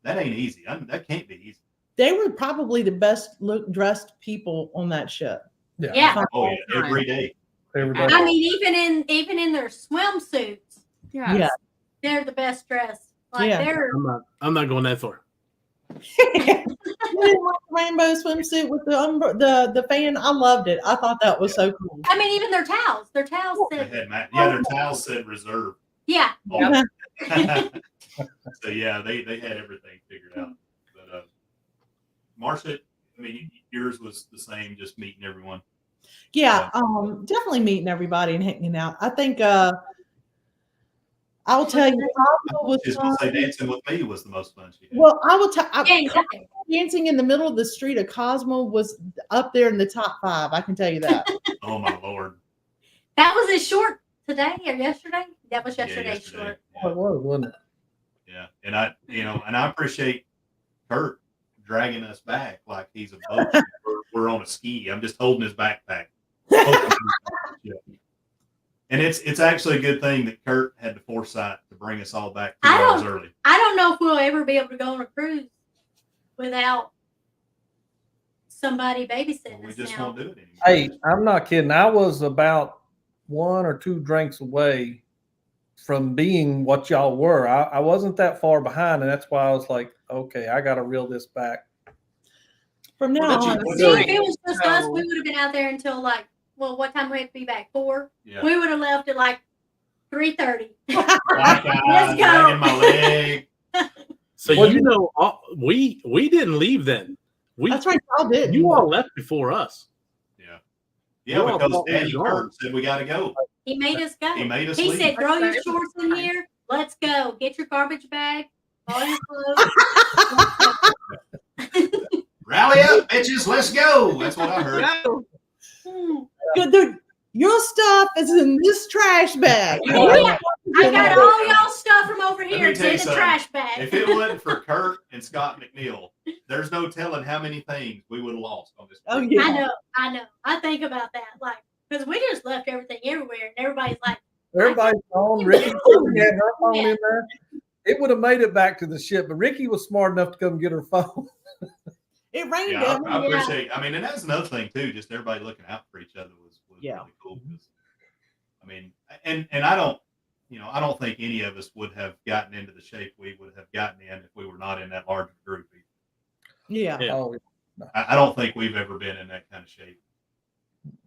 That ain't easy. That can't be easy. They were probably the best dressed people on that ship. Yeah. Oh yeah, every day. Everybody. I mean, even in their swimsuits, Yes. Yeah. they're the best dressed. Like Yeah. they're I'm not going that far. You didn't like the rainbow swimsuit with the fan. I loved it. I thought that was so cool. I mean, even their towels. Their towels They said, had their towels said reserve. yeah. Yeah. So yeah, they had everything figured out. But Marsha, I mean, yours was the same, just meeting everyone. Yeah, definitely meeting everybody and hanging out. I think I'll tell you, Cosmo was She's gonna say fun. dancing with me was the most fun she had. Well, I will tell Yeah, exactly. dancing in the middle of the street of Cosmo was up there in the top 5. I can tell you that. Oh my Lord. That was his short today or yesterday. That was Yeah, yesterday's yesterday. short. Oh, it was, wasn't it? Yeah. And I appreciate Kurt dragging us back like he's a boat. we're on a ski. I'm just holding his backpack. And it's actually a good thing that Kurt had the foresight to bring us all back 2 hours early. I don't know if we'll ever be able to go on a cruise without somebody babysitting We us just now. won't do it anymore. Hey, I'm not kidding. I was about 1 or 2 drinks away from being what y'all were. I wasn't that far behind, and that's why I was like, okay, I got to reel this back. From now Well, on, that's See, Right. if it was just us, So- we would have been out there until like, well, what time we have to be back? 4. Yeah. We would have left at like 3:30. Black eye, Let's go. dragging my leg. So Well, we didn't leave then. that's right. Y'all did. You all left before us. Yeah. You Yeah, all because thought we Daddy were Kurt said we got to go. He made us go. He made us He leave. said, throw your That's shorts in fine. here. Let's go. Get your garbage bag. All your clothes. Rally up, bitches. Let's go. That's what I heard. Go. Good. Your stuff is in this trash bag. Yeah. I got all y'all stuff from over Let here. me It's tell you in the something. trash bag. If it wasn't for Kurt and Scott McNeil, there's no telling how many things we would have lost on this. Oh, trip. yeah. I know. I think about that. Like, because we just left everything everywhere, and everybody's like, Everybody's on. Ricky had her phone in there. It would have made it back to the ship, but Ricky was smart enough to come get her phone. It rained Yeah, down. I appreciate. I mean, and that's another thing too. Just everybody looking out for each other was Yeah. really cool. 'Cause, I mean, and I don't, I don't think any of us would have gotten into the shape we would have gotten in if we were not in that larger group. Yeah. Yeah. Oh, I don't think we've ever been in that kind of shape.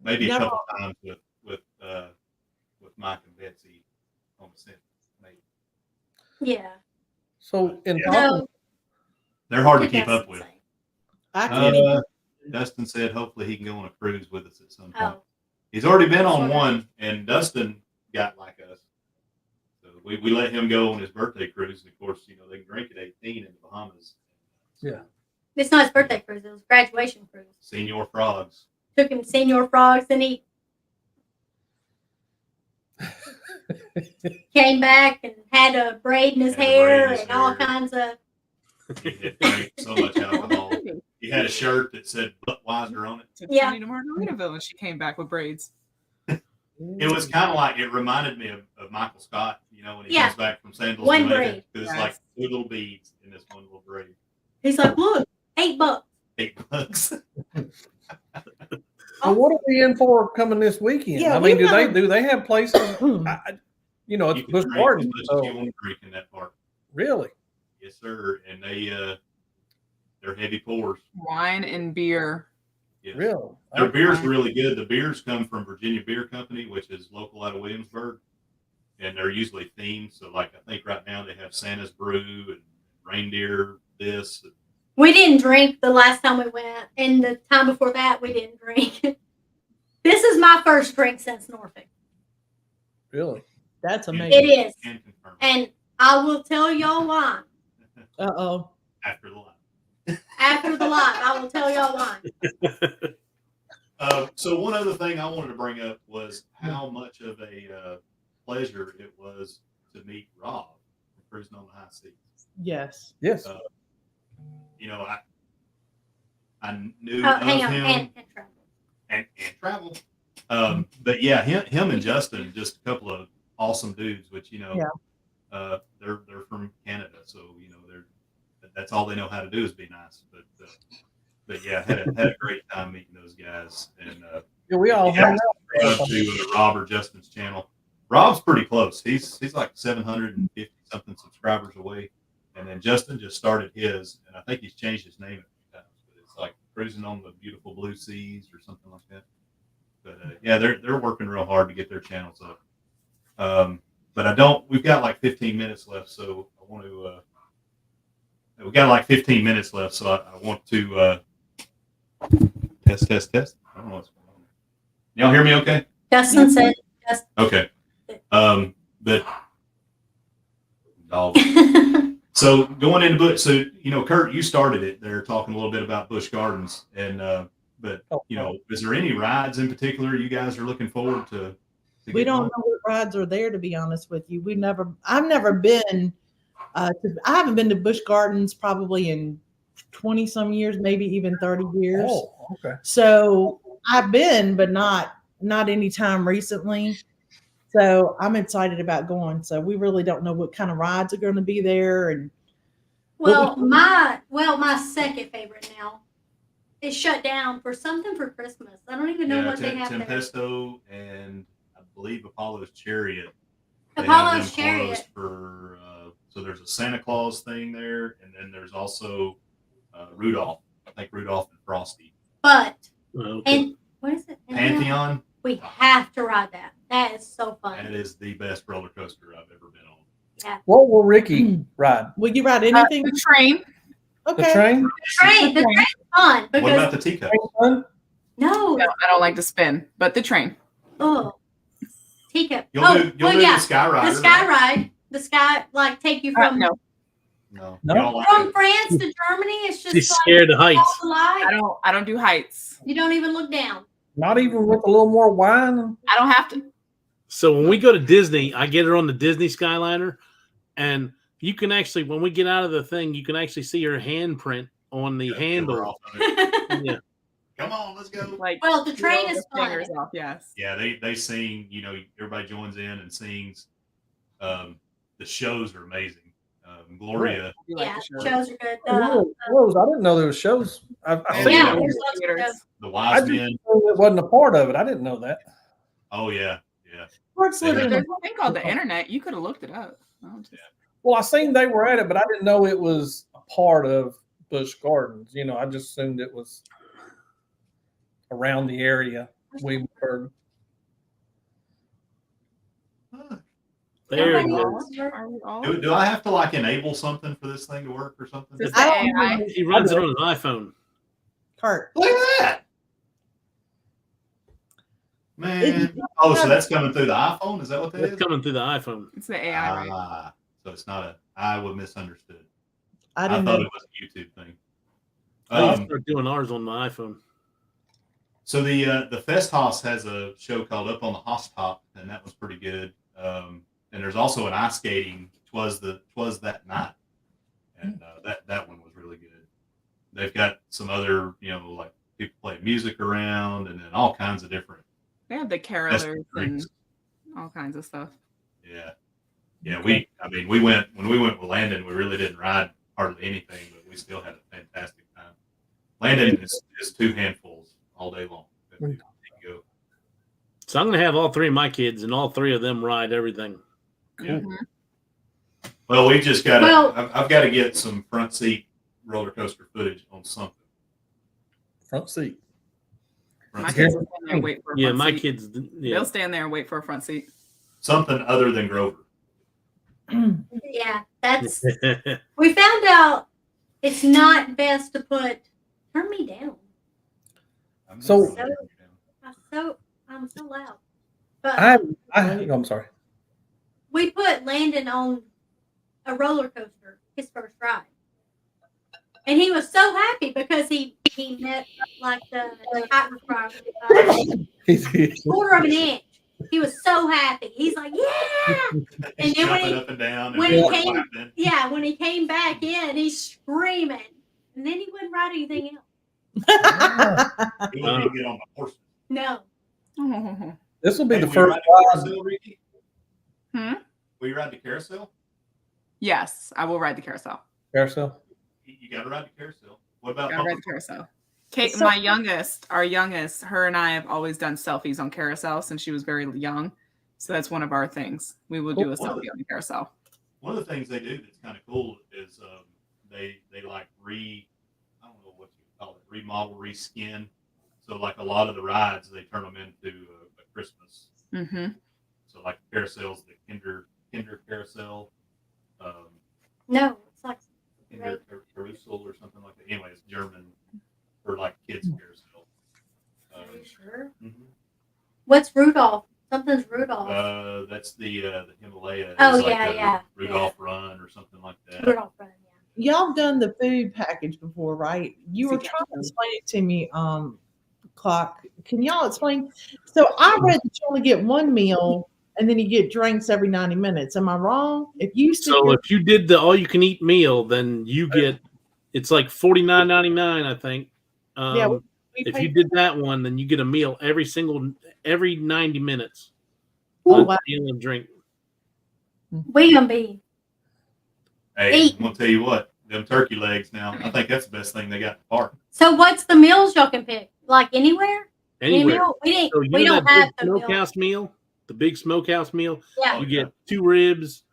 Maybe a Never. couple times with Mike and Betsy on the set. Maybe. yeah. so in Yeah. talking, So, They're hard to that's keep up with. insane. I can't even. Dustin said hopefully he can go on a cruise with us at some point. Oh, He's already been on one, and Dustin got like us. So we let him go on his birthday cruise. And of course, you know, they can drink at 18 in the Bahamas. So, Yeah. It's not his birthday cruise. It was a graduation cruise. Senior frogs. Took him to Senior Frogs, and he came back and had a braid in his Had a braid in hair his and all hair. kinds of. He had drank so much alcohol. He had a shirt that said Budweiser on it. To Yeah. Tony to Margaritaville, and she came back with braids. It was kind of like, it reminded me of Michael Scott, you know, when he Yeah. comes back from Sandals. One braid. Because it's like 2 little beads in this one little braid. He's like, look, $8. $8. So what are we in for coming this weekend? Yeah, I mean, we do they have places? You know, You it's can Busch drink Gardens. as much as So you want to drink in that park. really, Yes, sir. And they're heavy pours. Wine and beer. Yes. really. Their beer's really good. The beers come from Virginia Beer Company, which is local out of Williamsburg. And they're usually themed. So, like, I think right now they have Santa's Brew and reindeer this. We didn't drink the last time we went, and the time before that, we didn't drink. This is my first drink since Norfolk. Really. That's It amazing. is. Can confirm And I will tell y'all why. Uh-oh. after the live. After the live, I will tell y'all why. So one other thing I wanted to bring up was how much of a pleasure it was to meet Rob from Cruising on the High Seas. Yes. Yes. You know, I knew Oh, of hang on, him and travel. and travel. But yeah, him and Justin, just a couple of awesome dudes. Which you know, they're from Canada, so you know that's all they know how to do is be nice. But yeah, had a great time meeting those guys. And Yeah, we all hung out. to Rob or Justin's channel. Rob's pretty close. He's like 750 something subscribers away, and then Justin just started his, and I think he's changed his name a few times. But it's like Cruising on the Beautiful Blue Seas or something like that. But yeah, they're working real hard to get their channels up. But we've got like 15 minutes left, so I want to. We got like 15 minutes left, so I want to test. I don't know what's going on. Y'all hear me okay? Justin said, Okay. But dog. So going into Busch, so you know, Kurt, you started it. They're talking a little bit about Busch Gardens, and but you know, is there any rides in particular you guys are looking forward to We don't know what rides are there, to be honest with you. I've never been I haven't been to Busch Gardens probably in 20 some years, maybe even 30 years. Oh, okay. So I've been, but not anytime recently. So I'm excited about going. So we really don't know what kind of rides are going to be there. And my second favorite now is shut down for something for Christmas. I don't even know what they have there. Tempesto and I believe Apollo's Chariot. They have Apollo's them Chariot. closed for so there's a Santa Claus thing there, and then there's also Rudolph. I think Rudolph and Frosty. But Okay. and what is it? Pantheon. We have to ride that. That is so fun. That is the best roller coaster I've ever been on. Yeah. What will Ricky ride? will you ride anything? The train. Okay. The train? The train's fun What because about the teacups? no, No, I don't like to spin, but the train. oh, teacup. You'll do the Sky Rider. The sky ride. The sky like take you from No, No. No. You don't like from it? France to Germany. It's just She's like scared of heights. all the lights. I don't do heights. You don't even look down. Not even with a little more wine? I don't have to. So when we go to Disney, I get her on the Disney Skyliner, and you can actually, when we get out of the thing, you can actually see her handprint on the Yeah, handle. we're off of it. Yeah. Come on, let's go. Like, Well, the train peel is the fun. fingers off, yes. Yeah, they sing. You know, everybody joins in and sings. The shows are amazing. Gloria. I do like Yeah, the show. shows are good. Shows. I didn't know there was shows. I've seen Yeah, it. there's lots of Theaters. shows. The I Wise just Men. knew it wasn't a part of it. I didn't know that. Oh yeah. Parks Yeah. living. There's a thing called the internet. You could have looked it up. Well, I seen they were at it, but I didn't know it was a part of Busch Gardens. You know, I just assumed it was around the area. Williamsburg. There it Everybody is. else? Are we all? Do I have to like enable something for this thing to work or something? Just I the don't AI. know. He runs it on his iPhone. Kurt. Look at that. Man. Oh, so that's coming through the iPhone? Is that what that That's is? coming through the iPhone. It's the AI, right? Ah, so it's not a. I was misunderstood. I I didn't thought know. it was a YouTube thing. I used to start doing ours on my iPhone. So the Festhaus has a show called Up on the Hosstop, and that was pretty good. And there's also an ice skating. Twas that night, and that one was really good. They've got some other, like people play music around, and then all kinds of different. They have the carolers and all kinds of stuff. Yeah, yeah. We went when we went with Landon. We really didn't ride hardly anything, but we still had a fantastic time. Landon is 2 handfuls all day long. Go. So I'm going to have all 3 of my kids, and all 3 of them ride everything. Yeah. Mhm. Well, we just got to. Well- I've got to get some front seat roller coaster footage on something. Front seat. Front My seat. kids will stand there and wait for a Yeah, front my seat. kids. Yeah. They'll stand there and wait for a front seat. Something other than Grover. Yeah, that's. We found out it's not best to put. Turn me down. I'm not So- gonna turn you down. I'm so loud. But I'm sorry. we put Landon on a roller coaster, his first ride. And he was so happy because he met like the height requirement, quarter of an inch. He was so happy. He's like, yeah. He's then when jumping he- up and down. when and he we're came- laughing. Yeah, when he came back in, he's screaming. And then he wouldn't ride anything else. He wouldn't even get on the horse. No. This will be Hey, the will you first ride the ride. carousel, Ricky? Hmm? Will you ride the carousel? Yes, I will ride the carousel. Carousel. You got to ride the carousel. What about Gotta ride bumper the cars? carousel. Kate, So- our youngest, her and I have always done selfies on carousel since she was very young. So that's one of our things. We will do a Cool. selfie on the carousel. One of the things they do that's kind of cool is they like I don't know what you call it, remodel, reskin. So like a lot of the rides, they turn them into a Christmas. Mm-hmm. So like carousels, the Kinder carousel, No. It's like Kinder Carousel or something like that. Anyway, it's German for like kids carousel. Are you sure? Mhm. What's Rudolph? Something's Rudolph. That's the Himalaya. Oh, It's like yeah, a yeah, Rudolph Run or something like that. Rudolph Run, yeah. Y'all done the food package before, right? You were trying to explain it to me, Klock. Can y'all explain? So I read that you only get 1 meal and then you get drinks every 90 minutes. Am I wrong? If you So if you did the all-you-can-eat meal, then you get it's like $49.99, I think. Yeah, If you did that one, then you get a meal every 90 minutes. Oh, A wow. meal and drink. We gonna be. Hey, Eight. I'm gonna tell you what, them turkey legs now, I think that's the best thing they got in the park. So what's the meals y'all can pick? Like anywhere? Any Anywhere. meal? So you We know don't that have big the meal. smokehouse meal, the big smokehouse meal. Yeah. You get 2 ribs,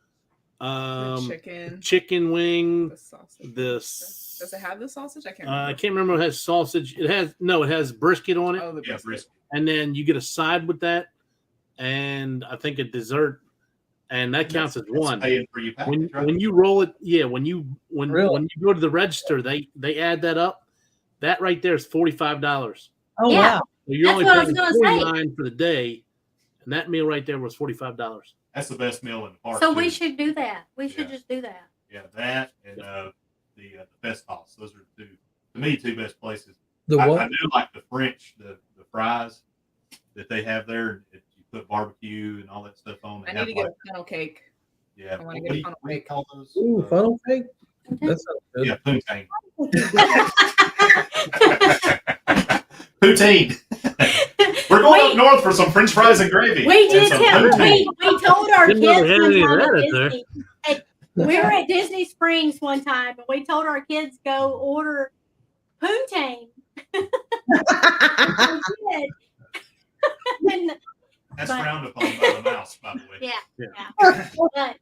chicken, chicken wing. the sausage. The Does it have the sausage? I can't I remember. can't remember. It has sausage. It has brisket on it, Oh, the Yeah, brisket. brisket. and then you get a side with that, and I think a dessert, and that counts as That's one. paying for your package, right? When you roll it, yeah. When you Really? go to the register, they add that up. That right there is $45. Oh, Yeah. wow. So you're That's only what I was paying gonna say. $49 for the day, and that meal right there was $45. That's the best meal in the park. So too. we should do that. We should Yeah. just do that. Yeah, that and the Festhaus. Those are to me, two best places. The I what? do like the French, the fries that they have there. If you put barbecue and all that stuff on, they I need have to get like, a funnel cake. yeah. I wanna What get do a you, funnel what do you cake. call those? Ooh, funnel cake. That sounds good. Yeah, poutine. Poutine. We're going up north for some French fries and gravy. We and did some tell poutine. we told our Didn't kids know they had one any of time that at up there. Disney. We were at Disney Springs one time, and we told our kids go order poontang. We did. And, That's but- frowned upon by the mouse, by the way. yeah, Yeah. yeah. But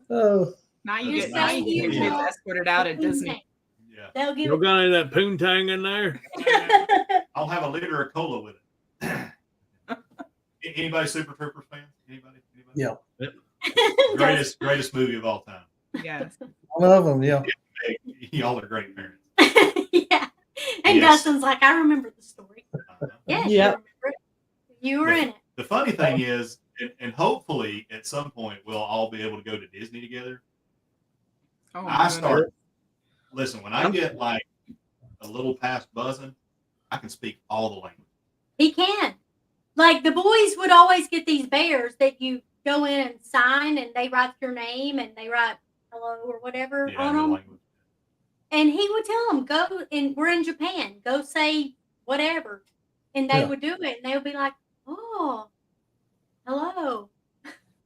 Oh, Now you You're get now you saying get your you kids know escorted out at poontang. Disney. Yeah. They'll give You got any of that poontang in there? I'll have a liter of cola with it. Anybody Super Troopers fans? Anybody? Yeah. Greatest movie of all time. Yes. one of them. Yeah. Hey, y'all are great parents. Yeah. And Yes. Dustin's like, I remember the story. Uh-huh. Yes, Yeah. you remember it. You were in it. The funny thing is, and hopefully at some point we'll all be able to go to Disney together. Oh, Listen, when I get like a little past buzzing, I can speak all the language. He can. Like the boys would always get these bears that you go in and sign, and they write your name and they write hello or whatever on them. Language. And he would tell them, go, and we're in Japan, go say whatever. And they would do it. And they would be like, oh, hello.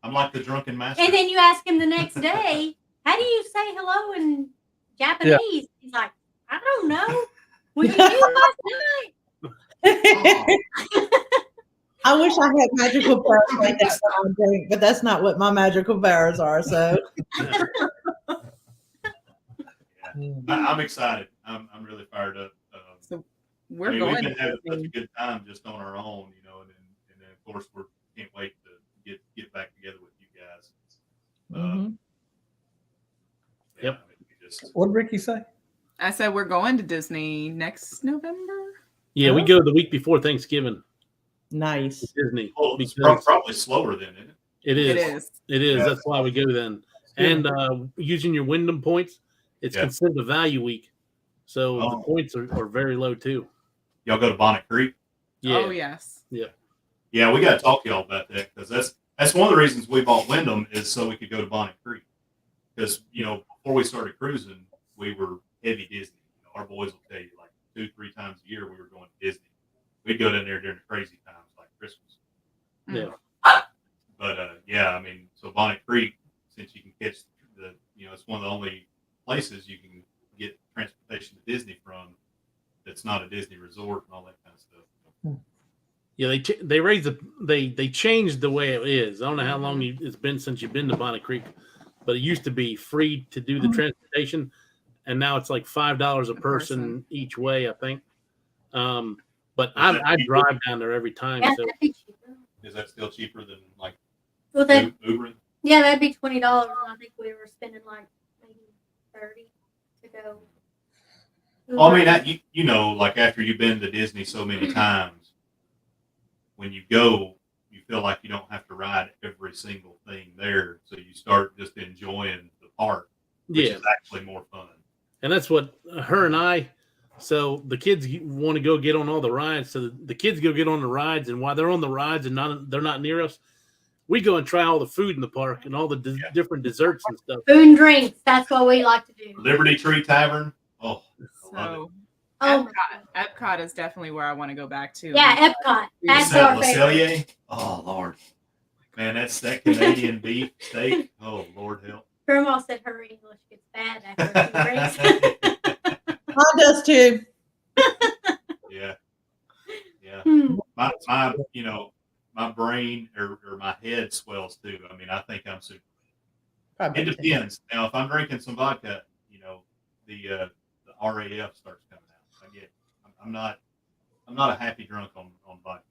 I'm like the drunken master. And then you ask him the next day, how do you say hello in Japanese? Yeah. He's like, I don't know. We did last night. I wish I had magical powers like that, but that's not what my magical powers are. So I'm excited. I'm really fired up. So we've been having such a good time just on our own, you know, and then of course we can't wait to get back together with you guys. Yep. What did Ricky say? I said we're going to Disney next November. Yeah, we go the week before Thanksgiving. Nice. Disney. Well, it's probably slower then, isn't it? It is. Yeah. That's why we go then. And using your Wyndham points, it's considered a value week. So the points are very low too. Y'all go to Bonnet Creek? Yeah. Oh, yes. Yeah. Yeah, we got to talk to y'all about that because that's one of the reasons we bought Wyndham is so we could go to Bonnet Creek. Because, you know, before we started cruising, we were heavy Disney. You know, our boys will tell you like 2-3 times a year we were going to Disney. We'd go down there during the crazy times like Christmas. Yeah. But yeah, I mean, so Bonnet Creek, since you can catch it's one of the only places you can get transportation to Disney from that's not a Disney resort and all that kind of stuff. Yeah, they changed the way it is. I don't know how long it's been since you've been to Bonnet Creek, but it used to be free to do the transportation, and now it's like $5 a person each way, I think. But I drive down there every time. Yeah, so. Is that still cheaper than like Ubering? Yeah, that'd be $20. And I think we were spending like maybe $30 to go. Well, I mean, you know, like after you've been to Disney so many times, when you go, you feel like you don't have to ride every single thing there. So you start just enjoying the park, which is actually more fun. And that's what her and I. So the kids want to go get on all the rides. So the kids go get on the rides, and while they're on the rides and they're not near us, we go and try all the food in the park and all the different desserts and stuff. Food and drinks. That's what we like to do. Liberty Tree Tavern. Oh, I love it. Epcot is definitely where I want to go back to. Yeah, Epcot. That's our favorite. Oh, Lord. Man, that's that Canadian beef steak. Oh, Lord help. Grandma said her English gets bad after a few drinks. Mine does too. Yeah. My brain or my head swells too. I mean, I think I'm super. It depends. Now, if I'm drinking some vodka, you know, the RAF starts coming out. I get it. I'm not a happy drunk on vodka.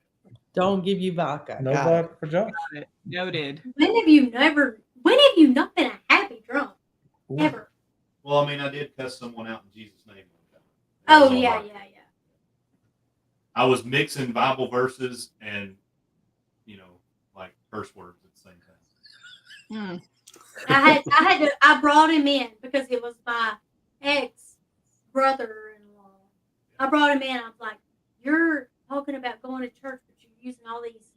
Don't give you vodka. No vodka for John. Noted. When have you not been a happy drunk? Ever? Well, I mean, I did cuss someone out in Jesus' name one time. Oh, yeah. I was mixing Bible verses and, you know, like curse words at the same time. I brought him in because it was my ex-brother-in-law. I brought him in. I was like, you're talking about going to church, but you're using all these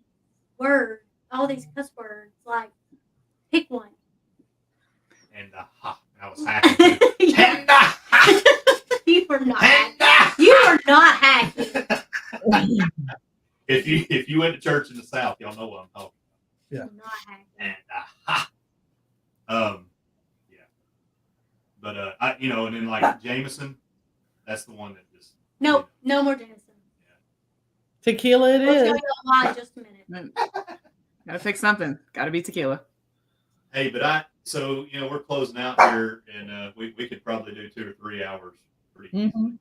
words, all these cuss words. Like, pick one. And I was hacking. You were not hacking. You were not hacking. If you went to church in the South, y'all know what I'm talking about. Yeah. Not hacking. And yeah. But and then like Jameson, that's the one that just no more Jameson. Tequila it is. Let's go online just a minute. Gotta fix something. Gotta be tequila. Hey, but we're closing out here, and we could probably do 2 or 3 hours pretty easily.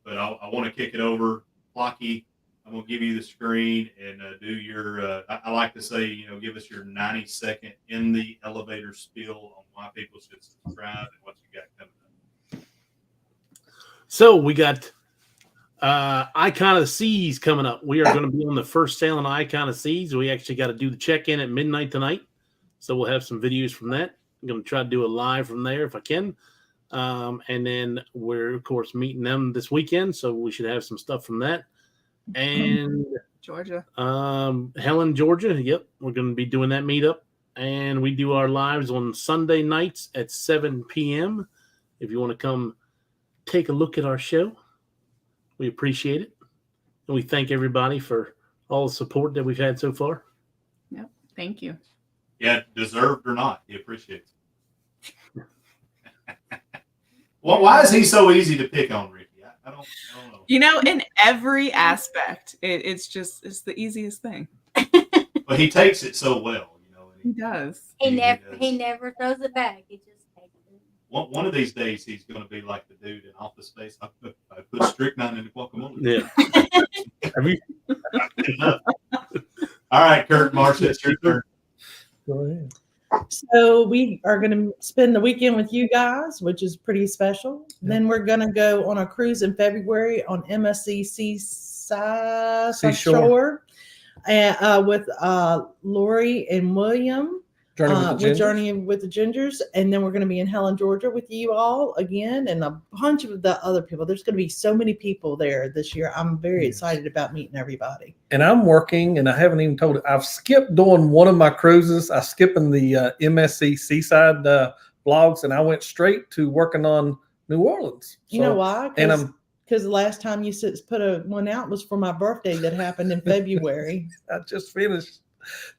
But I want to kick it over, Klocky. I'm gonna give you the screen and do your. I like to say, give us your 90-second in the elevator spiel on why people should subscribe and what you got coming up. So we got Icon of the Seas coming up. We are going to be on the first sale on Icon of Seas. We actually got to do the check-in at midnight tonight. So we'll have some videos from that. I'm going to try to do a live from there if I can. And then we're, of course, meeting them this weekend. So we should have some stuff from that. And Georgia. Helen, Georgia. Yep. We're going to be doing that meetup. And we do our lives on Sunday nights at 7 p.m. If you want to come take a look at our show. We appreciate it. And we thank everybody for all the support that we've had so far. Yep. Thank you. Yeah, deserved or not, he appreciates it. Well, why is he so easy to pick on, Ricky? I don't know. You know, in every aspect, it's the easiest thing. But he takes it so well, you know. He does. He never throws it back. He just takes it. One of these days, he's going to be like the dude in Office Space. I put strychnine in the guacamole. Yeah. Have you? All right, Kurt, Marcia, it's your turn. Go ahead. So we are going to spend the weekend with you guys, which is pretty special. Then we're going to go on a cruise in February on MSC Seashore with Lori and William. Journey with the Gingers, and then we're going to be in Helen, Georgia with you all again, and a bunch of the other people. There's going to be so many people there this year. I'm very excited about meeting everybody. And I'm working, and I haven't even told it. I've skipped doing one of my cruises. I skipped in the MSC Seaside vlogs, and I went straight to working on New Orleans. You know why? And because the last time you put one out was for my birthday that happened in February. I just finished.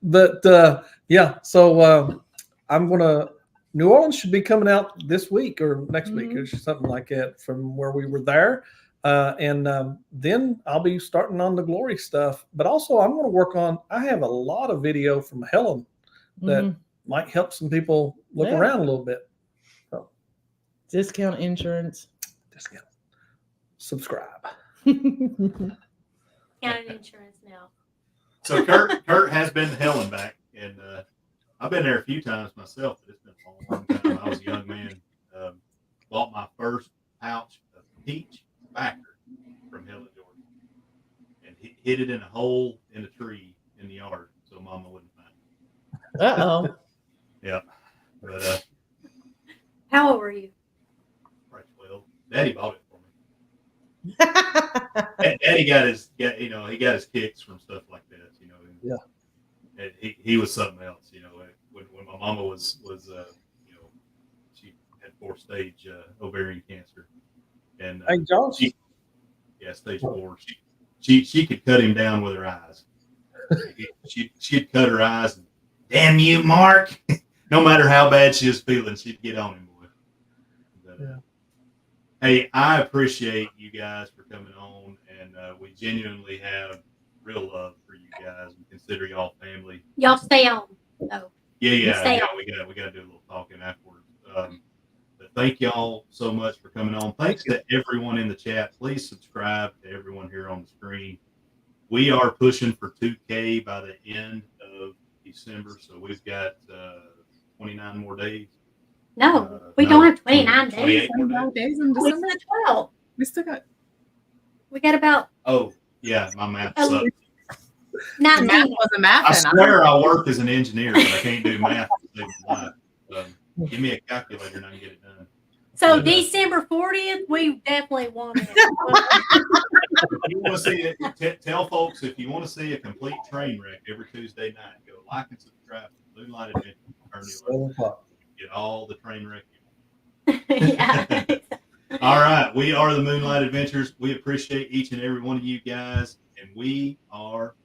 But yeah, so I'm gonna. New Orleans should be coming out this week or next week or something like that from where we were there, and then I'll be starting on the Glory stuff. But also, I'm going to work on. I have a lot of video from Helen that might help some people look around a little bit. So, discount insurance. Discount. Subscribe. Counted insurance now. So Kurt has been to Helen back, and I've been there a few times myself, but it's been a long time. I was a young man. Bought my first pouch of peach tobacco from Helen, Georgia, and hid it in a hole in a tree in the yard so Mama wouldn't find it. Uh-oh. Yeah. But How old were you? right, 12. Daddy bought it for me. Daddy got his kicks from stuff like that, you know. Yeah. And he was something else, you know. When my mama was you know, she had 4-stage ovarian cancer, and Hey, John. stage 4. She could cut him down with her eyes. She'd cut her eyes. And, damn you, Mark! No matter how bad she was feeling, she'd get on him, boy. But, hey, I appreciate you guys for coming on, and we genuinely have real love for you guys and consider y'all family. Y'all stay on, though. Yeah. We got to do a little talking afterwards. But thank y'all so much for coming on. Thanks to everyone in the chat. Please subscribe to everyone here on the screen. We are pushing for 2K by the end of December, so we've got 29 more days. No, we don't have 29 days. 28 more 29 days. days in We December. said 12. We still got. We got about Oh, yeah, my math Oh, sucks. Math 19. wasn't math. I swear I work as an engineer, but I can't do math to save my life. Give me a calculator and I can get it done. So December 40th, we definitely want it. If you want to see it, tell folks if you want to see a complete train wreck every Tuesday night, go like and subscribe to Moonlight Adventures. Get all the train wreck. Yeah. All right, we are the Moonlight Adventures. We appreciate each and every one of you guys, and we are